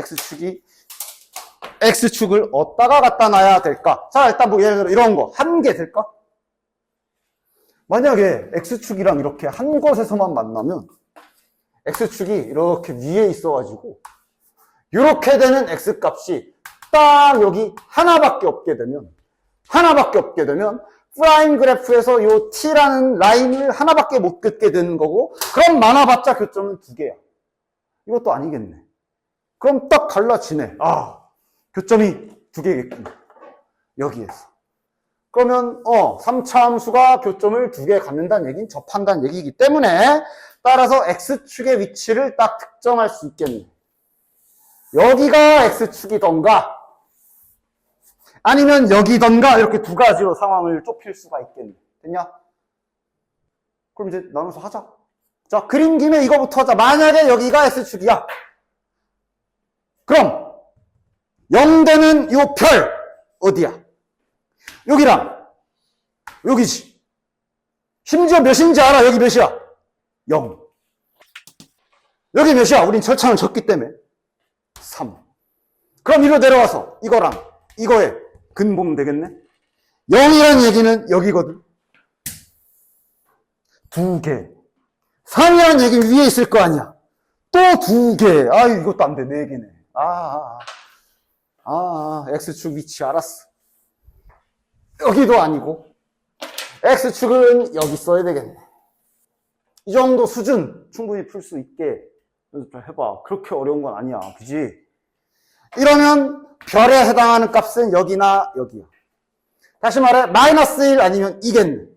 x축을 어디다가 갖다 놔야 될까? 자, 일단 뭐 예를 들어 이런 거 한 개 될까? 만약에 x축이랑 이렇게 한 곳에서만 만나면 x축이 이렇게 위에 있어가지고 이렇게 되는 x값이 딱 여기 하나밖에 없게 되면 프라임 그래프에서 요 t라는 라인을 하나밖에 못 긋게 되는 거고 그럼 많아봤자 교점은 2개야. 이것도 아니겠네. 그럼 딱 갈라지네. 교점이 2개겠구나. 여기에서. 그러면 3차 함수가 교점을 2개 갖는다는 얘기는 접한다는 얘기이기 때문에 따라서 x축의 위치를 딱 특정할 수 있겠네. 여기가 x축이던가 아니면 여기던가 이렇게 2가지로 상황을 좁힐 수가 있겠네. 됐냐? 그럼 이제 나눠서 하자. 자, 그린 김에 이거부터 하자. 만약에 여기가 x축이야. 그럼 0되는 요 별 어디야? 여기랑 여기지. 심지어 몇인지 알아? 여기 몇이야? 0. 여기 몇이야? 우린 철창을 쳤기 때문에 3. 그럼 이리로 내려와서 이거랑 이거에 근 보면 되겠네. 0이라는 얘기는 여기거든. 2개. 3이라는 얘기는 위에 있을 거 아니야. 또 2개. 이것도 안 돼. 4개네. x축 위치 알았어. 여기도 아니고 X축은 여기 써야 되겠네. 이 정도 수준 충분히 풀 수 있게 연습을 해봐. 그렇게 어려운 건 아니야. 그지? 이러면 별에 해당하는 값은 여기나 여기야. 다시 말해 마이너스 1 아니면 2겠네.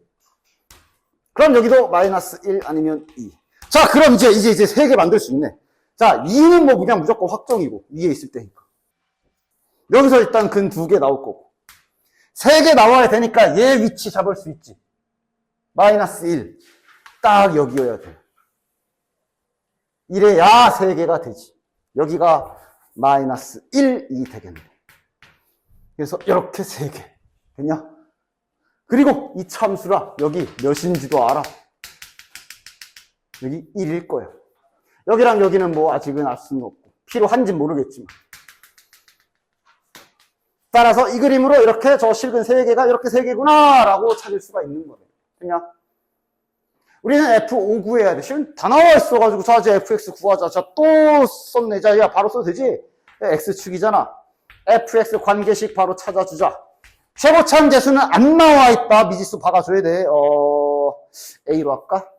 그럼 여기도 마이너스 1 아니면 2. 자, 그럼 이제 3개 만들 수 있네. 자, 2는 뭐 그냥 무조건 확정이고 위에 있을 때니까. 여기서 일단 근 2개 나올 거고. 3개 나와야 되니까 얘 위치 잡을 수 있지. 마이너스 1. 딱 여기여야 돼. 이래야 3개가 되지. 여기가 마이너스 1, 2 되겠네. 그래서 이렇게 3개. 됐냐? 그리고 이 참수라 여기 몇인지도 알아. 여기 1일 거야. 여기랑 여기는 뭐 아직은 알 수는 없고 필요한지는 모르겠지만. 따라서 이 그림으로 이렇게 저 실근 3개가 이렇게 3개구나 라고 찾을 수가 있는 거예요. 됐냐? 우리는 F5 구해야 돼. 실은 다 나와 있어가지고 자 이제 FX 구하자. 자 또 썼네. 자 야 바로 써도 되지? X축이잖아. FX 관계식 바로 찾아주자. 최고참 재수는 안 나와 있다. 미지수 박아줘야 돼. A로 할까?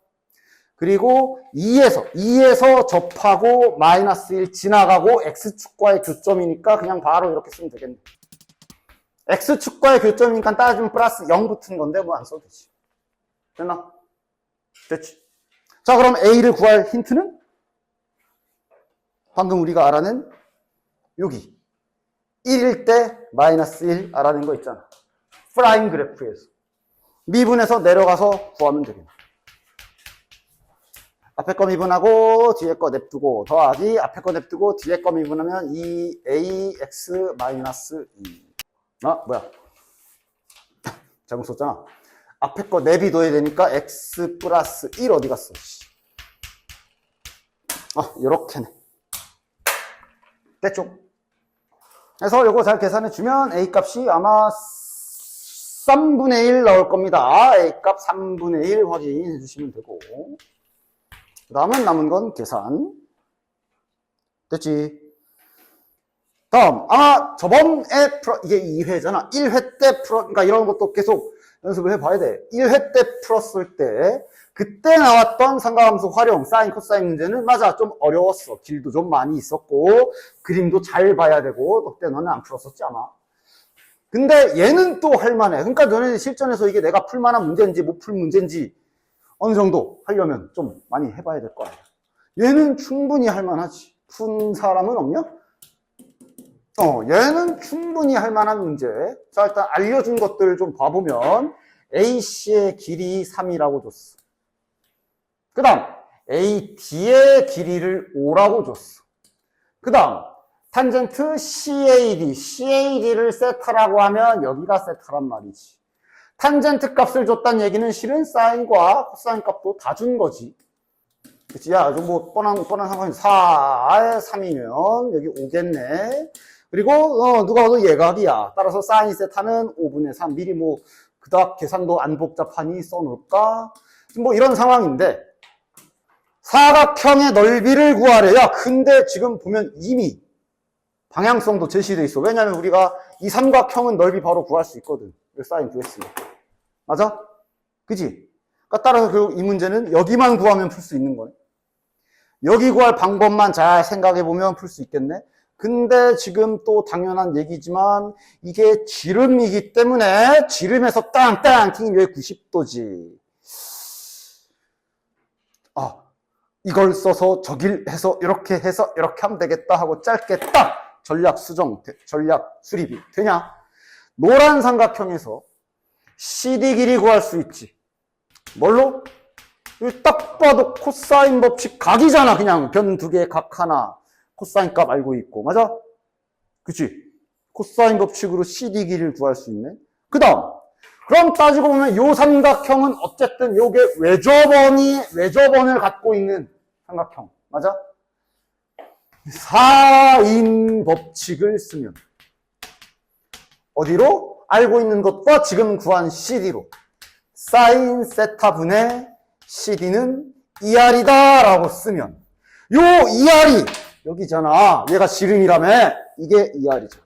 그리고 2에서 접하고 마이너스 1 지나가고 X축과의 교점이니까 그냥 바로 이렇게 쓰면 되겠네. X축과의 교점이니까 따지면 플러스 0 붙은 건데 뭐 안 써도 되지. 됐나? 됐지? 자, 그럼 A를 구할 힌트는? 방금 우리가 알아낸 여기 1일 때 마이너스 1 알아낸 거 있잖아. 프라임 그래프에서 미분에서 내려가서 구하면 되겠네. 앞에 거 미분하고 뒤에 거 냅두고 더하기 앞에 거 냅두고 뒤에 거 미분하면 2ax 마이너스 2. 아 뭐야 잘못 썼잖아. 앞에 거 내비둬야 되니까 x 플러스 1 어디 갔어? 요렇게네. 됐죠? 그래서 요거 잘 계산해 주면 a 값이 아마 3분의 1 나올 겁니다. a 값 3분의 1 확인해 주시면 되고 그 다음은 남은 건 계산. 됐지? 다음, 아마 저번에 이게 2회잖아. 1회 때 그러니까 이런 것도 계속 연습을 해봐야 돼. 1회 때 풀었을 때, 그때 나왔던 삼각함수 활용, 사인, 코사인 문제는 맞아. 좀 어려웠어. 길도 좀 많이 있었고, 그림도 잘 봐야 되고, 그때 너는 안 풀었었지 아마. 근데 얘는 또 할만해. 그러니까 너네 실전에서 이게 내가 풀만한 문제인지 못 풀 문제인지 어느 정도 하려면 좀 많이 해봐야 될 거야. 얘는 충분히 할만하지. 푼 사람은 없냐? 얘는 충분히 할만한 문제. 자, 일단 알려준 것들 좀 봐보면 AC의 길이 3이라고 줬어. 그 다음 AD의 길이를 5라고 줬어. 그 다음 탄젠트 CAD를 세타라고 하면 여기가 세타란 말이지. 탄젠트 값을 줬다는 얘기는 실은 사인과 코사인 값도 다 준 거지. 그치? 야, 좀 뭐, 뻔한 상황이 4에 3이면 여기 5겠네. 그리고, 누가 봐도 예각이야. 따라서 사인 세타는 5분의 3. 미리 뭐, 그닥 계산도 안 복잡하니 써놓을까? 뭐 이런 상황인데, 사각형의 넓이를 구하래. 야, 근데 지금 보면 이미 방향성도 제시돼 있어. 왜냐면 우리가 이 삼각형은 넓이 바로 구할 수 있거든. 사인 구했으면. 맞아? 그지? 그러니까 따라서 결국 이 문제는 여기만 구하면 풀 수 있는 거네. 여기 구할 방법만 잘 생각해보면 풀 수 있겠네. 근데 지금 또 당연한 얘기지만 이게 지름이기 때문에 지름에서 땅땅 튀긴 왜 90도지? 이걸 써서 저길 해서 이렇게 하면 되겠다 하고 짧게 딱 전략 수립이 되냐? 노란 삼각형에서 CD 길이 구할 수 있지. 뭘로? 딱 봐도 코사인 법칙 각이잖아. 그냥 변 두 개 각 하나 코사인 값 알고 있고. 맞아? 그치? 코사인 법칙으로 CD 길이를 구할 수 있네. 그 다음 그럼 따지고 보면 요 삼각형은 어쨌든 요게 외접원을 갖고 있는 삼각형. 맞아? 사인 법칙을 쓰면 어디로? 알고 있는 것과 지금 구한 CD로 사인 세타분의 CD는 2R이다 라고 쓰면 요 2R이 여기잖아. 얘가 지름이라며 이게 2R이죠.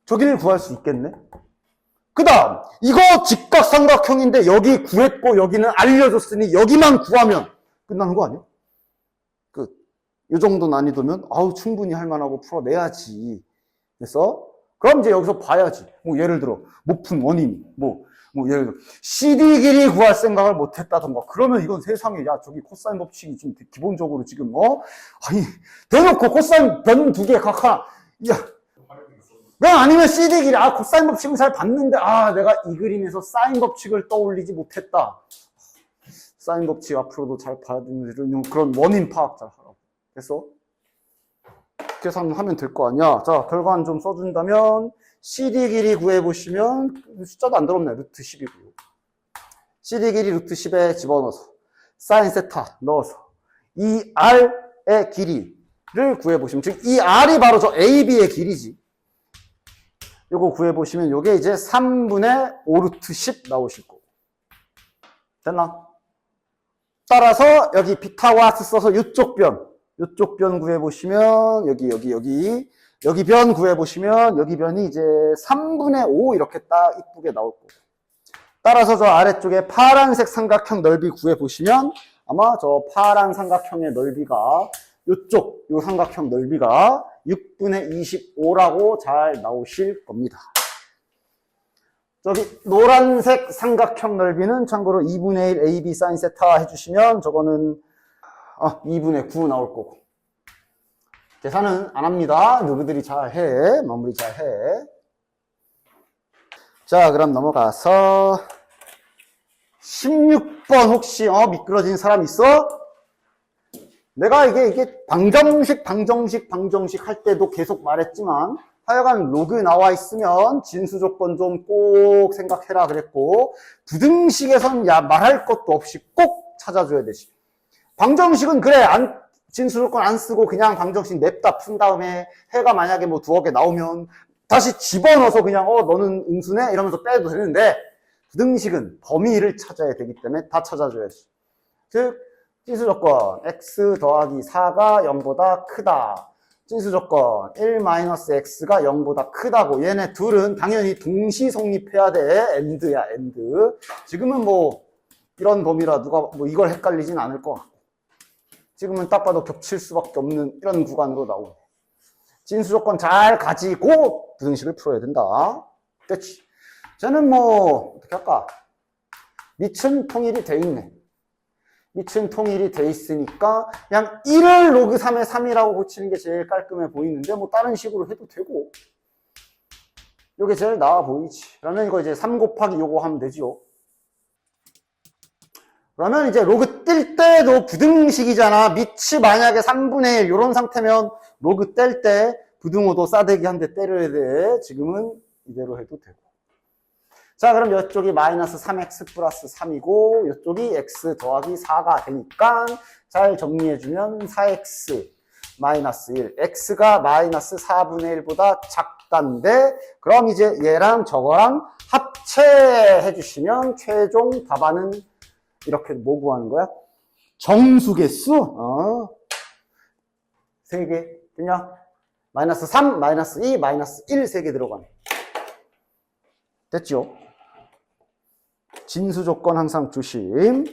저기를 구할 수 있겠네. 그 다음 이거 직각삼각형인데 여기 구했고 여기는 알려줬으니 여기만 구하면 끝나는 거 아니야? 이 정도 난이도면 아우 충분히 할 만하고 풀어내야지. 그래서 그럼 이제 여기서 봐야지. 뭐 예를 들어 목푼 원인 뭐 예를 들어 CD 길이 구할 생각을 못했다던가 그러면 이건 세상에 야 저기 코사인 법칙이 지금 기본적으로 지금 아니 대놓고 코사인 변 두 개 각 하나 야 그냥 아니면 CD 길이 코사인 법칙은 잘 봤는데 내가 이 그림에서 사인 법칙을 떠올리지 못했다. 사인 법칙 앞으로도 잘 봐야 되는 그런 원인 파악 잘 하라고. 그래서 계산하면 될 거 아니야. 자, 결과는 좀 써준다면 CD 길이 구해보시면 숫자도 안 더럽네. 루트 10이고요. CD 길이 루트 10에 집어넣어서 사인 세타 넣어서 이 R의 길이를 구해보시면 즉 이 R이 바로 저 AB의 길이지. 요거 구해보시면 요게 이제 3분의 5 루트 10 나오실 거고. 됐나? 따라서 여기 비타와스 써서 요쪽 변 구해보시면 여기 변 구해보시면 여기 변이 이제 3분의 5 이렇게 딱 이쁘게 나올 거고. 따라서 저 아래쪽에 파란색 삼각형 넓이 구해보시면 아마 저 파란 삼각형의 넓이가 요 삼각형 넓이가 6분의 25라고 잘 나오실 겁니다. 저기 노란색 삼각형 넓이는 참고로 2분의 1 AB 사인 세타 해주시면 저거는 2분의 9 나올 거고. 계산은 안 합니다. 너희들이 잘해. 마무리 잘해. 자, 그럼 넘어가서 16번 혹시 미끄러진 사람 있어? 내가 이게 방정식 할 때도 계속 말했지만 하여간 로그 나와 있으면 진수 조건 좀 꼭 생각해라 그랬고 부등식에선 말할 것도 없이 꼭 찾아줘야 되지. 방정식은 그래 진수 조건 안 쓰고 그냥 방정식 냅다 푼 다음에 해가 만약에 뭐 두어 개 나오면 다시 집어넣어서 그냥 너는 음수네 이러면서 빼도 되는데 부등식은 범위를 찾아야 되기 때문에 다 찾아줘야지. 즉 진수 조건 x 더하기 4가 0보다 크다. 진수 조건 1-x가 0보다 크다고. 얘네 둘은 당연히 동시 성립해야 돼. AND야, AND. 지금은 뭐 이런 범위라 누가 뭐 이걸 헷갈리진 않을 것 같고. 지금은 딱 봐도 겹칠 수밖에 없는 이런 구간으로 나오네. 진수 조건 잘 가지고 부등식을 풀어야 된다. 됐지? 쟤는 뭐 어떻게 할까? 밑은 통일이 돼 있네. 밑은 통일이 돼 있으니까 그냥 1을 로그 3에 3이라고 고치는 게 제일 깔끔해 보이는데 뭐 다른 식으로 해도 되고 이게 제일 나아 보이지. 그러면 이거 이제 3 곱하기 요거 하면 되지요. 그러면 이제 로그 뗄 때도 부등식이잖아. 밑이 만약에 3분의 1 이런 상태면 로그 뗄 때 부등호도 싸대기 한 대 때려야 돼. 지금은 이대로 해도 되고. 자, 그럼 이쪽이 마이너스 3x 플러스 3이고 이쪽이 x 더하기 4가 되니까 잘 정리해주면 4x 마이너스 1 x가 마이너스 4분의 1보다 작단데 그럼 이제 얘랑 저거랑 합체해주시면 최종 답안은 이렇게 뭐 구하는 거야? 정수개수? 3개 됐냐? 마이너스 3, 마이너스 2, 마이너스 1 3개 들어가네. 됐죠? 진수 조건 항상 조심.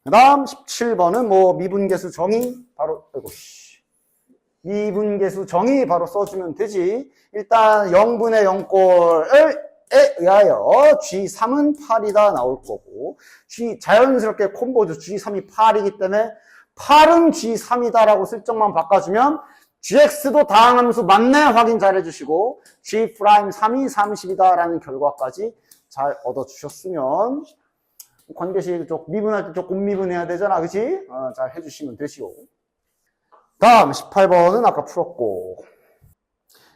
그 다음 17번은 뭐 미분계수 정의 바로 미분계수 정의 바로 써주면 되지. 일단 0분의 0꼴에 의하여 G3은 8이다 나올 거고 자연스럽게 콤보죠. G3이 8이기 때문에 8은 G3이다 라고 슬쩍만 바꿔주면 GX도 다항함수 맞네 확인 잘 해주시고 G'3이 30이다 라는 결과까지 잘 얻어주셨으면 관계식 미분할 때 조금 미분해야 되잖아. 그치? 잘 해주시면 되시오. 다음 18번은 아까 풀었고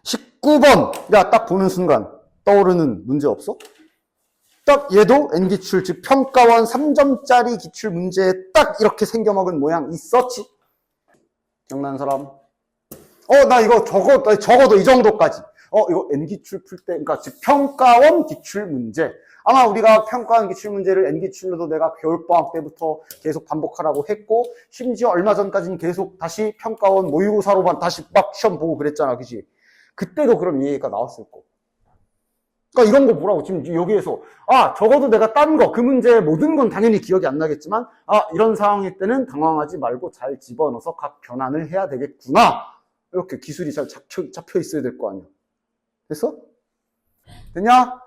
19번 야 딱 보는 순간 떠오르는 문제 없어? 딱 얘도 N기출 즉 평가원 3점짜리 기출 문제에 딱 이렇게 생겨먹은 모양 있었지? 기억나는 사람? 나 이거 적어도 이 정도까지. 이거 N기출 풀 때, 그러니까 즉 평가원 기출 문제. 아마 우리가 평가원 기출 문제를 N기출로도 내가 겨울방학 때부터 계속 반복하라고 했고, 심지어 얼마 전까지는 계속 다시 평가원 모의고사로만 다시 막 시험 보고 그랬잖아, 그지? 그때도 그럼 이 얘기가 나왔을 거고. 그러니까 이런 거 뭐라고 지금 여기에서 적어도 내가 딴 거 그 문제의 모든 건 당연히 기억이 안 나겠지만 이런 상황일 때는 당황하지 말고 잘 집어넣어서 각 변환을 해야 되겠구나. 이렇게 기술이 잘 잡혀 있어야 될 거 아니야. 됐어? 됐냐?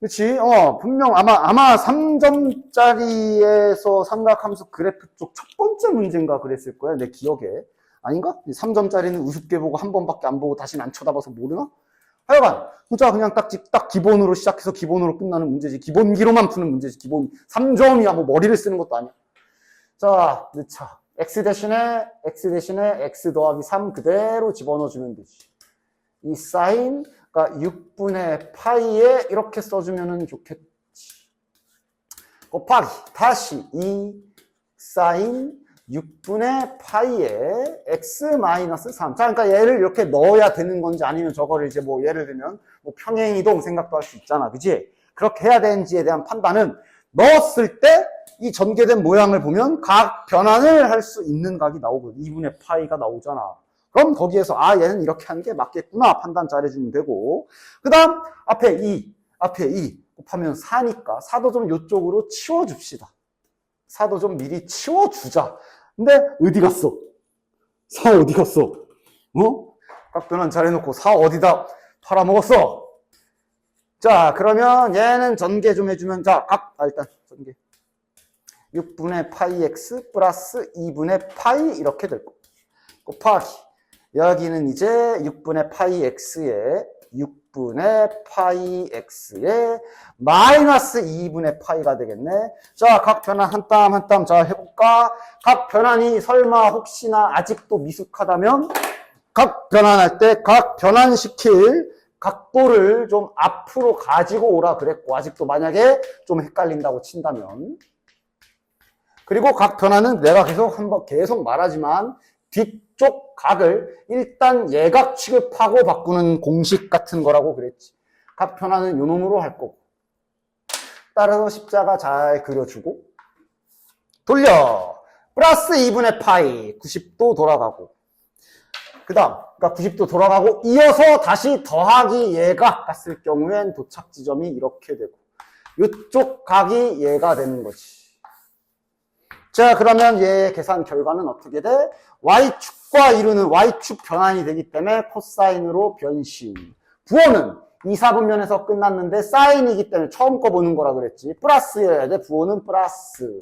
그치? 분명 아마 3점짜리에서 삼각함수 그래프 쪽 첫 번째 문제인가 그랬을 거야. 내 기억에. 아닌가? 3점짜리는 우습게 보고 한 번밖에 안 보고 다시는 안 쳐다봐서 모르나? 하여간, 진짜 그냥 딱 기본으로 시작해서 기본으로 끝나는 문제지. 기본기로만 푸는 문제지. 기본 3점이야. 뭐 머리를 쓰는 것도 아니야. 자, 넣자. x 대신에 x 더하기 3 그대로 집어넣어주면 되지. 이 사인, 그러니까 6분의 파이에 이렇게 써주면 좋겠지. 곱하기 다시 2 사인 6분의 파이에 x-3. 자, 그러니까 얘를 이렇게 넣어야 되는 건지 아니면 저거를 이제 뭐 예를 들면 뭐 평행이동 생각도 할 수 있잖아. 그지? 그렇게 해야 되는지에 대한 판단은 넣었을 때 이 전개된 모양을 보면 각 변환을 할 수 있는 각이 나오거든. 2분의 파이가 나오잖아. 그럼 거기에서 얘는 이렇게 하는 게 맞겠구나 판단 잘해주면 되고, 그 다음 앞에 2 곱하면 4니까 4도 좀 이쪽으로 치워줍시다. 4도 좀 미리 치워주자. 근데 어디 갔어? 4 어디 갔어? 각 변환 잘해놓고 4 어디다 팔아먹었어? 자, 그러면 얘는 전개 좀 해주면, 자, 일단 전개 6분의 파이 x 플러스 2분의 파이 이렇게 될 거. 곱하기 여기는 이제 6분의 파이 x에 마이너스 2분의 파이가 되겠네. 자, 각 변환 한 땀 한 땀 자 해볼까? 각 변환이 설마 혹시나 아직도 미숙하다면 각 변환할 때 각 변환시킬 각도를 좀 앞으로 가지고 오라 그랬고, 아직도 만약에 좀 헷갈린다고 친다면, 그리고 각 변환은 내가 계속 말하지만 뒤쪽 각을 일단 예각 취급하고 바꾸는 공식 같은 거라고 그랬지. 각 변환은 요 놈으로 할 거고. 따라서 십자가 잘 그려주고 돌려 플러스 2분의 파이 90도 돌아가고, 그 다음 그러니까 90도 돌아가고 이어서 다시 더하기 예각 갔을 경우엔 도착 지점이 이렇게 되고 이쪽 각이 얘가 되는 거지. 자, 그러면 얘의 계산 결과는 어떻게 돼? y축과 이루는 y축 변환이 되기 때문에 코사인으로 변신. 부호는 2, 4분면에서 끝났는데 사인이기 때문에 처음 거 보는 거라 그랬지. 플러스여야 돼. 부호는 플러스.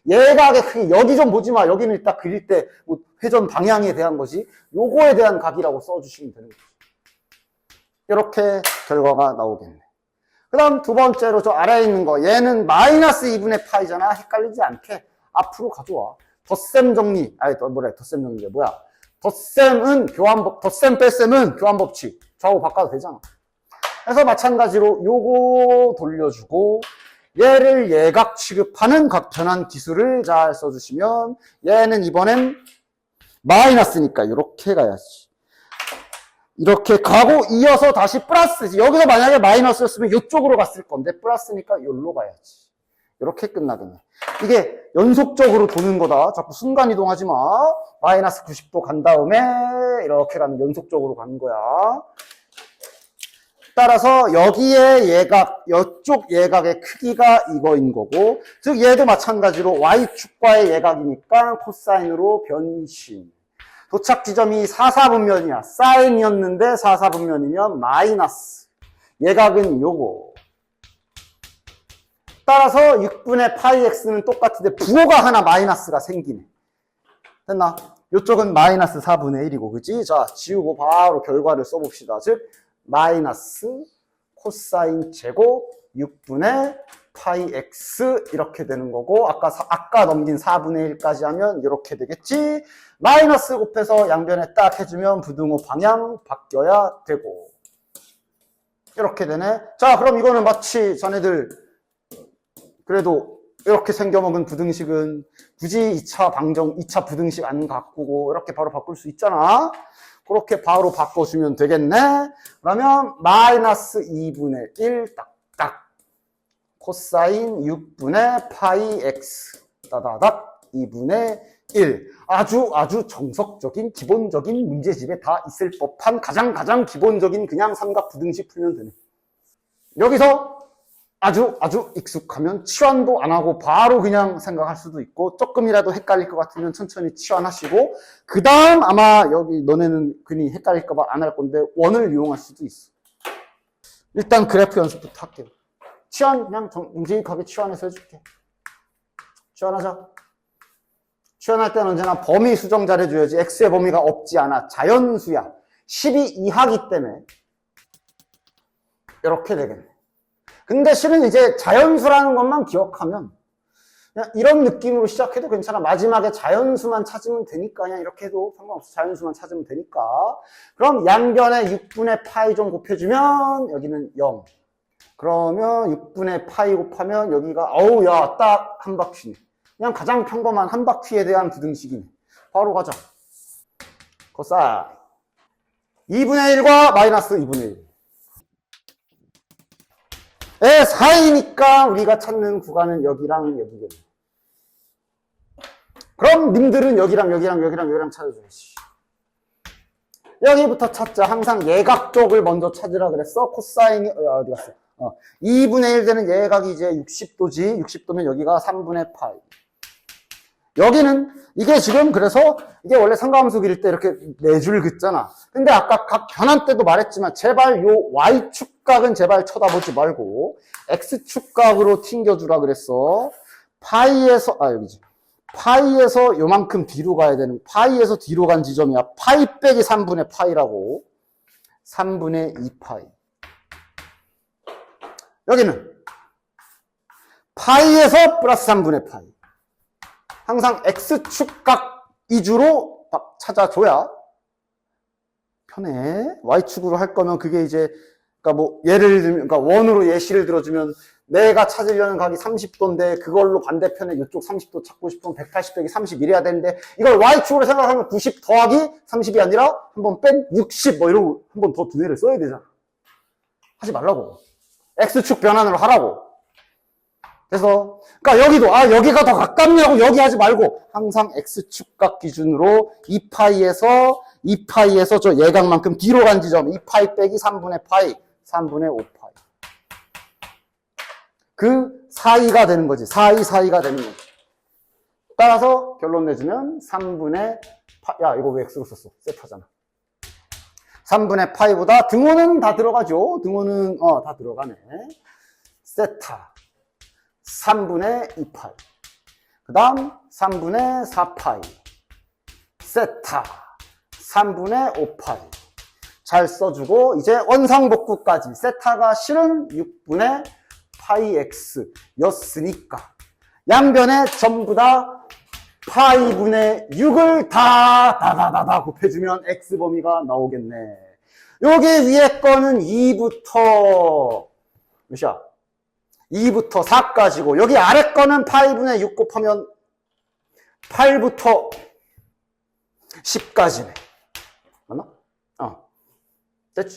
예각의 크기, 여기 좀 보지 마. 여기는 이따 그릴 때 뭐 회전 방향에 대한 거지. 요거에 대한 각이라고 써주시면 되는 거지. 이렇게 결과가 나오겠네. 그 다음 두 번째로 저 아래에 있는 거. 얘는 마이너스 2분의 파이잖아. 헷갈리지 않게 앞으로 가져와. 덧셈 정리. 덧셈 정리가 뭐야? 덧셈은 교환법, 덧셈 뺄셈은 교환법칙. 좌우 바꿔도 되잖아. 그래서 마찬가지로 요거 돌려주고, 얘를 예각 취급하는 각 변환 기술을 잘 써주시면, 얘는 이번엔 마이너스니까 이렇게 가야지. 이렇게 가고 이어서 다시 플러스. 여기서 만약에 마이너스였으면 이쪽으로 갔을 건데 플러스니까 여기로 가야지. 이렇게 끝나겠네. 이게 연속적으로 도는 거다. 자꾸 순간이동하지 마. 마이너스 90도 간 다음에 이렇게 가면 연속적으로 가는 거야. 따라서 여기에 예각, 이쪽 예각의 크기가 이거인 거고, 즉 얘도 마찬가지로 y축과의 예각이니까 코사인으로 변신. 도착 지점이 4, 4분면이야. 사인이었는데 4, 4분면이면 마이너스. 예각은 요거. 따라서 6분의 파이 x는 똑같은데 부호가 하나 마이너스가 생기네. 됐나? 이쪽은 마이너스 4분의 1이고, 그치? 자, 지우고 바로 결과를 써봅시다. 즉, 마이너스 코사인 제곱 6분의 파이 x 이렇게 되는 거고, 아까 넘긴 4분의 1까지 하면 이렇게 되겠지? 마이너스 곱해서 양변에 딱 해주면 부등호 방향 바뀌어야 되고. 이렇게 되네. 자, 그럼 이거는 마치 자네들 그래도 이렇게 생겨먹은 부등식은 굳이 2차 부등식 안 바꾸고 이렇게 바로 바꿀 수 있잖아. 그렇게 바로 바꿔주면 되겠네. 그러면 마이너스 2분의 1 딱딱 코사인 6분의 파이 x 따다닥 2분의 1. 아주 정석적인 기본적인 문제집에 다 있을 법한 가장 기본적인 그냥 삼각 부등식 풀면 되네. 여기서 아주 익숙하면 치환도 안 하고 바로 그냥 생각할 수도 있고, 조금이라도 헷갈릴 것 같으면 천천히 치환하시고, 그 다음 아마 여기 너네는 괜히 헷갈릴까봐 안 할 건데 원을 이용할 수도 있어. 일단 그래프 연습부터 할게요. 치환 그냥 정직하게 치환해서 해줄게. 치환하자. 치환할 때는 언제나 범위 수정 잘해줘야지. x의 범위가 없지 않아. 자연수야. 12 이하기 때문에 이렇게 되겠네. 근데 실은 이제 자연수라는 것만 기억하면 그냥 이런 느낌으로 시작해도 괜찮아. 마지막에 자연수만 찾으면 되니까 그냥 이렇게 해도 상관없어. 자연수만 찾으면 되니까. 그럼 양변에 6분의 파이 좀 곱해주면 여기는 0. 그러면 6분의 파이 곱하면 여기가 어우 야 딱 한 바퀴네. 그냥 가장 평범한 한 바퀴에 대한 부등식이네. 바로 가자. 코사인 2분의 1과 마이너스 2분의 1. 에, 4이니까 우리가 찾는 구간은 여기랑 여기겠네. 그럼 님들은 여기랑 찾아줘야지. 여기부터 찾자. 항상 예각 쪽을 먼저 찾으라 그랬어. 코사인이 어디 갔어? 2분의 1 되는 예각이 이제 60도지. 60도면 여기가 3분의 파이. 여기는 이게 지금 그래서 이게 원래 삼각함수 그릴 때 이렇게 네 줄 긋잖아. 근데 아까 각 변환 때도 말했지만 제발 요 y축각은 제발 쳐다보지 말고 x축각으로 튕겨주라 그랬어. 파이에서 여기지. 파이에서 요만큼 뒤로 가야 되는, 파이에서 뒤로 간 지점이야. 파이 빼기 3분의 파이라고. 3분의 2파이. 여기는 파이에서 플러스 3분의 파이. 항상 x축각 위주로 찾아줘야 편해. y축으로 할 거면 그게 이제, 그러니까 뭐 예를 들면, 그러니까 원으로 예시를 들어주면 내가 찾으려는 각이 30도인데 그걸로 반대편에 이쪽 30도 찾고 싶으면 180 빼기 30 이래야 되는데 이걸 y축으로 생각하면 90 더하기 30이 아니라 한 번 뺀 60 뭐 이러고 한 번 더 두뇌를 써야 되잖아. 하지 말라고. x축 변환으로 하라고. 그래서 그러니까 여기도 여기가 더 가깝냐고 여기 하지 말고 항상 x축각 기준으로 2파이에서 저 예각만큼 뒤로 간 지점 2파이 빼기 3분의 파이 3분의 5파이 그 사이가 되는 거지. 사이가 되는 거지. 따라서 결론 내주면 3분의 파이. 야 이거 왜 x로 썼어? 세타잖아. 3분의 파이보다 등호는 다 들어가죠. 등호는 다 들어가네. 세타 3분의 2파이. 그 다음 3분의 4파이. 세타 3분의 5파이. 잘 써주고 이제 원상복구까지. 세타가 실은 6분의 파이 x 였으니까 양변에 전부 다 파이분의 6을 다 곱해주면 x 범위가 나오겠네. 여기 위에 거는 2부터 몇이야? 2부터 4까지고 여기 아래 거는 파이분의 6 곱하면 8부터 10까지네. 맞나? 됐지?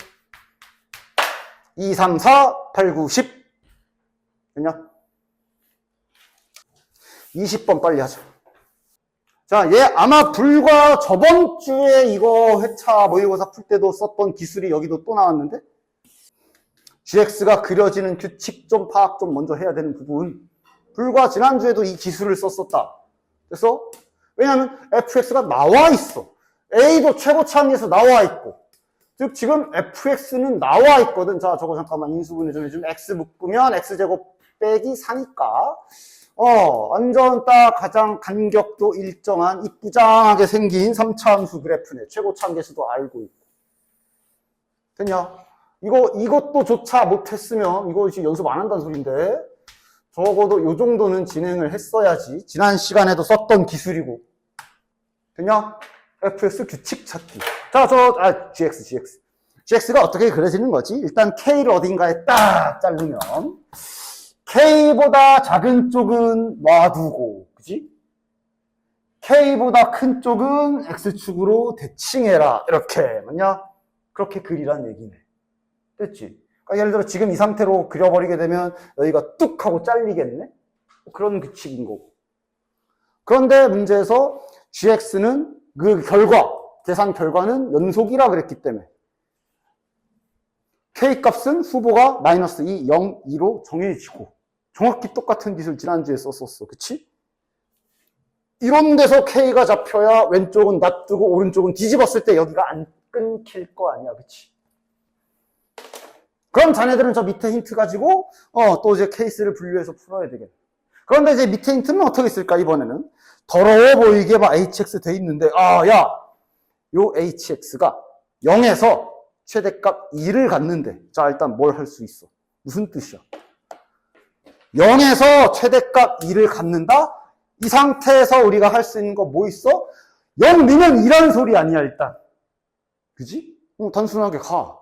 2, 3, 4, 8, 9, 10 됐냐? 20번 빨리 하자. 자, 얘 아마 불과 저번 주에 이거 회차 모의고사 풀 때도 썼던 기술이 여기도 또 나왔는데 gx가 그려지는 규칙 좀 파악 좀 먼저 해야 되는 부분. 불과 지난주에도 이 기술을 썼었다. 그래서 왜냐하면 fx가 나와 있어. a도 최고차항에서 나와 있고 즉 지금 fx는 나와 있거든. 자, 저거 잠깐만 인수분해 좀 해주면 x 묶으면 x제곱 빼기 4니까 완전 딱 가장 간격도 일정한 이쁘장하게 생긴 3차함수 그래프네. 최고차항계수도 알고 있고. 됐냐? 이것도 조차 못했으면 이거 지금 연습 안 한다는 소린데 적어도 요 정도는 진행을 했어야지. 지난 시간에도 썼던 기술이고. 됐냐? fx 규칙 찾기. 자, gx가 어떻게 그려지는 거지? 일단 k를 어딘가에 딱 자르면 k보다 작은 쪽은 놔두고, 그지? k보다 큰 쪽은 x축으로 대칭해라. 이렇게, 맞냐? 그렇게 그리란 얘기네. 됐지? 그러니까 예를 들어 지금 이 상태로 그려버리게 되면 여기가 뚝 하고 잘리겠네? 그런 규칙인 거고. 그런데 문제에서 gx는 그 계산 결과는 연속이라 그랬기 때문에 K 값은 후보가 마이너스 2, 0, 2로 정해지고 정확히 똑같은 기술 지난주에 썼었어. 그치? 이런 데서 K가 잡혀야 왼쪽은 놔두고 오른쪽은 뒤집었을 때 여기가 안 끊길 거 아니야. 그치? 그럼 자네들은 저 밑에 힌트 가지고 또 이제 케이스를 분류해서 풀어야 되겠네. 그런데 이제 밑에 힌트는 어떻게 쓸까 이번에는? 더러워 보이게 막 HX 돼 있는데 야! 요 HX가 0에서 최대값 2를 갖는데 자 일단 뭘 할 수 있어? 무슨 뜻이야? 0에서 최대값 2를 갖는다? 이 상태에서 우리가 할 수 있는 거 뭐 있어? 0 넣으면 2라는 소리 아니야 일단. 그지? 단순하게 가.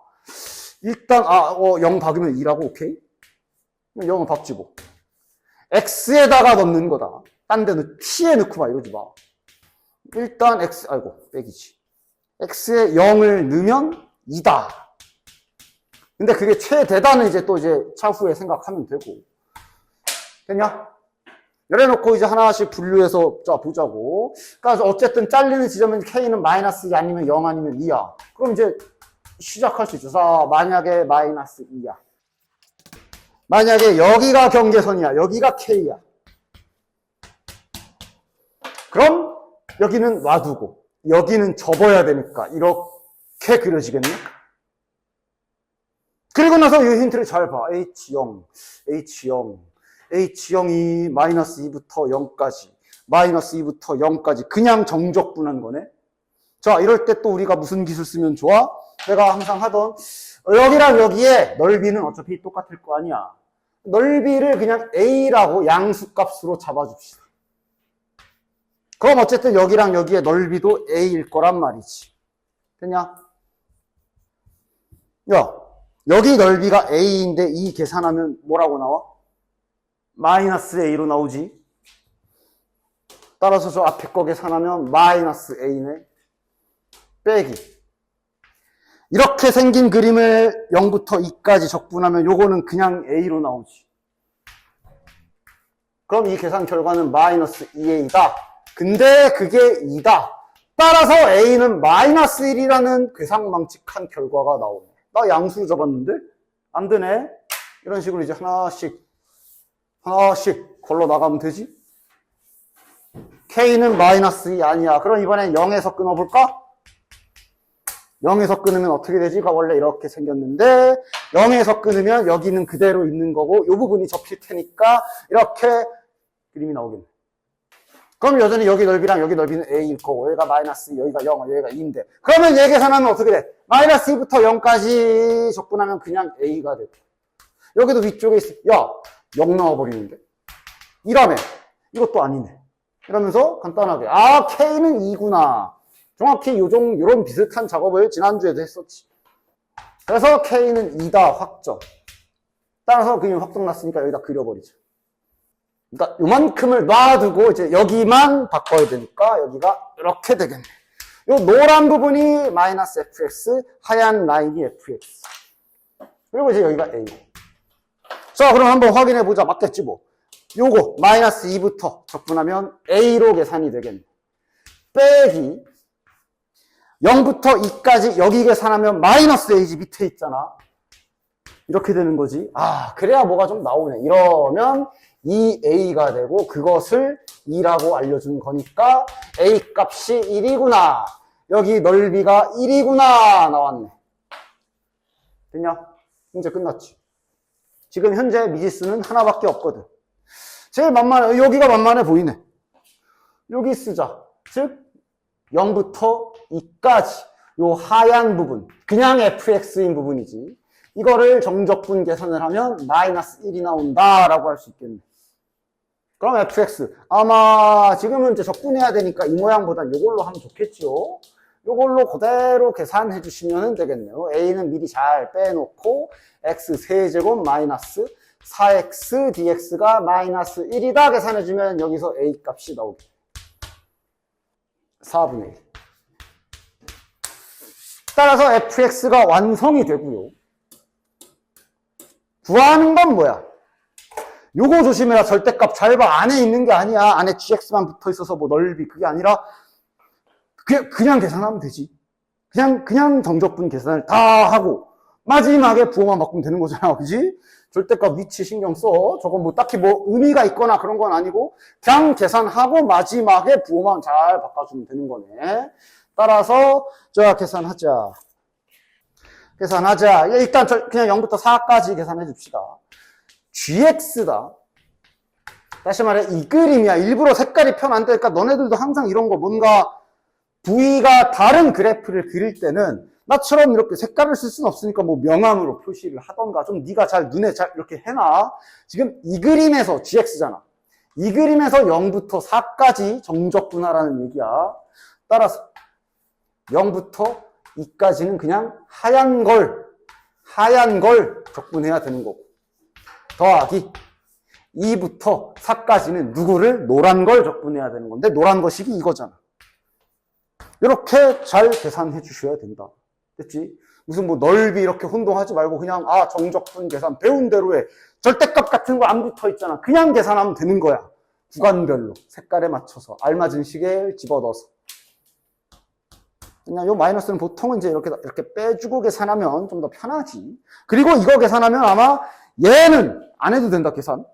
일단 0 박으면 2라고 오케이? 0을 박지 뭐. X에다가 넣는 거다. 딴 데는 P에 넣고 봐 이러지 마. 일단 X 빼기지. X에 0을 넣으면 2다. 근데 그게 최대다는 이제 또 이제 차후에 생각하면 되고. 됐냐? 열어놓고 이제 하나씩 분류해서 자 보자고. 그러니까 어쨌든 잘리는 지점은 K는 마이너스 2 아니면 0 아니면 2야. 그럼 이제 시작할 수 있죠. 자, 만약에 마이너스 2야. 만약에 여기가 경계선이야. 여기가 K야. 그럼 여기는 놔두고 여기는 접어야 되니까 이렇게 그려지겠네. 그리고 나서 이 힌트를 잘 봐. H0이 마이너스 2부터 0까지 마이너스 2부터 0까지 그냥 정적분한 거네. 자, 이럴 때 또 우리가 무슨 기술 쓰면 좋아? 내가 항상 하던 여기랑 여기에 넓이는 어차피 똑같을 거 아니야. 넓이를 그냥 A라고 양수값으로 잡아줍시다. 그럼 어쨌든 여기랑 여기에 넓이도 A일 거란 말이지. 됐냐? 야, 여기 넓이가 A인데 이 계산하면 뭐라고 나와? 마이너스 A로 나오지. 따라서 저 앞에 거 계산하면 마이너스 A네. 빼기. 이렇게 생긴 그림을 0부터 2까지 적분하면 요거는 그냥 A로 나오지. 그럼 이 계산 결과는 마이너스 2A다. 근데 그게 2다. 따라서 A는 마이너스 1이라는 괴상망측한 결과가 나오네. 나 양수로 잡았는데? 안 되네. 이런 식으로 이제 하나씩 걸러 나가면 되지. K는 마이너스 2 아니야. 그럼 이번엔 0에서 끊어볼까? 0에서 끊으면 어떻게 되지? 원래 이렇게 생겼는데 0에서 끊으면 여기는 그대로 있는 거고 이 부분이 접힐 테니까 이렇게 그림이 나오겠네. 그럼 여전히 여기 넓이랑 여기 넓이는 A일 거고 여기가 마이너스 2, 여기가 0, 여기가 2인데 그러면 얘 계산하면 어떻게 돼? 마이너스 2부터 0까지 적분하면 그냥 A가 되고 여기도 위쪽에 있어. 야, 0 나와버리는데 2라며. 이것도 아니네. 이러면서 간단하게 K는 2구나. 정확히 요런 비슷한 작업을 지난주에도 했었지. 그래서 K는 2다 확정. 따라서 그림 확정 났으니까 여기다 그려버리죠. 그러니까 요만큼을 놔두고 이제 여기만 바꿔야 되니까 여기가 이렇게 되겠네. 요 노란 부분이 마이너스 fx, 하얀 라인이 fx. 그리고 이제 여기가 a. 자, 그럼 한번 확인해 보자. 맞겠지 뭐. 요거 마이너스 2부터 적분하면 a로 계산이 되겠네. 빼기 0부터 2까지 여기 계산하면 마이너스 a지 밑에 있잖아. 이렇게 되는 거지. 그래야 뭐가 좀 나오네. 이러면 2a가 되고 그것을 2라고 알려준 거니까 a 값이 1이구나. 여기 넓이가 1이구나 나왔네. 됐냐? 이제 끝났지. 지금 현재 미지수는 하나밖에 없거든. 제일 만만해. 여기가 만만해 보이네. 여기 쓰자. 즉 0부터 2까지 요 하얀 부분 그냥 fx인 부분이지. 이거를 정적분 계산을 하면 마이너스 1이 나온다라고 할 수 있겠네. 그럼 fx 아마 지금은 이제 적분해야 되니까 이 모양보단 이걸로 하면 좋겠죠. 이걸로 그대로 계산해 주시면 되겠네요. a는 미리 잘 빼놓고 x 세제곱 마이너스 4x dx가 마이너스 1이다 계산해 주면 여기서 a 값이 나오게. 4분의 1. 따라서 fx가 완성이 되고요. 구하는 건 뭐야? 요거 조심해라. 절대값 잘 봐. 안에 있는 게 아니야. 안에 gx만 붙어 있어서 뭐 넓이 그게 아니라 그냥 계산하면 되지. 그냥 정적분 계산을 다 하고 마지막에 부호만 바꾸면 되는 거잖아. 그지? 절대값 위치 신경 써. 저건 뭐 딱히 뭐 의미가 있거나 그런 건 아니고 그냥 계산하고 마지막에 부호만 잘 바꿔주면 되는 거네. 따라서 자 계산하자. 일단 그냥 0부터 4까지 계산해 줍시다. gx다. 다시 말해 이 그림이야. 일부러 색깔이 편한데 그러니까 너네들도 항상 이런 거 뭔가 V가 다른 그래프를 그릴 때는 나처럼 이렇게 색깔을 쓸 수는 없으니까 뭐 명암으로 표시를 하던가 좀 네가 잘 눈에 잘 이렇게 해놔. 지금 이 그림에서 gx잖아. 이 그림에서 0부터 4까지 정적분하라는 얘기야. 따라서 0부터 2까지는 그냥 하얀 걸 적분해야 되는 거고 더하기 2부터 4까지는 누구를 노란 걸 적분해야 되는 건데 노란 거식이 이거잖아. 이렇게 잘 계산해 주셔야 된다. 됐지? 무슨 뭐 넓이 이렇게 혼동하지 말고 그냥 정적분 계산 배운 대로 해. 절대값 같은 거 안 붙어 있잖아. 그냥 계산하면 되는 거야. 구간별로 색깔에 맞춰서 알맞은 시계를 집어넣어서. 그냥 요 마이너스는 보통은 이제 이렇게 빼주고 계산하면 좀 더 편하지. 그리고 이거 계산하면 아마 얘는 안 해도 된다, 계산.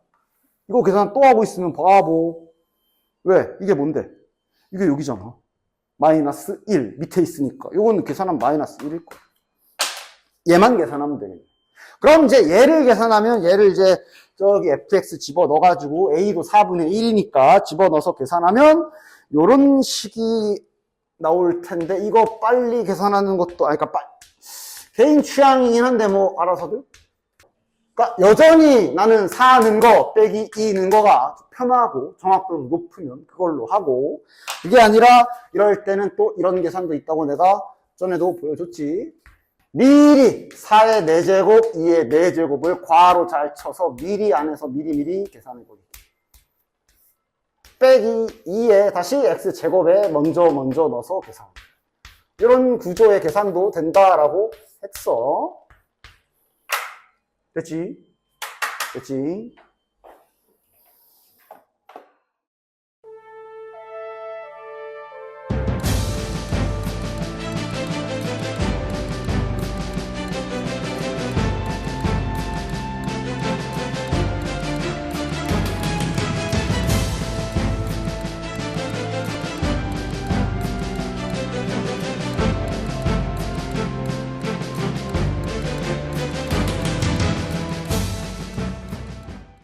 이거 계산 또 하고 있으면 바보. 왜? 이게 뭔데? 이게 여기잖아. 마이너스 1 밑에 있으니까. 요거는 계산하면 마이너스 1일 거야. 얘만 계산하면 되겠네. 그럼 이제 얘를 계산하면 얘를 이제 저기 fx 집어넣어가지고 a도 4분의 1이니까 집어넣어서 계산하면 요런 식이 나올 텐데 이거 빨리 계산하는 것도 그러니까 개인 취향이긴 한데 뭐 알아서들. 그러니까 여전히 나는 4 는 거 빼기 2 는 거가 편하고 정확도도 높으면 그걸로 하고 그게 아니라 이럴 때는 또 이런 계산도 있다고 내가 전에도 보여줬지. 미리 4의 4제곱, 2의 4제곱을 괄호 잘 쳐서 미리 안에서 미리 계산해보기. 빼기 2에 다시 x제곱에 먼저 넣어서 계산. 이런 구조의 계산도 된다라고 했어. 됐지?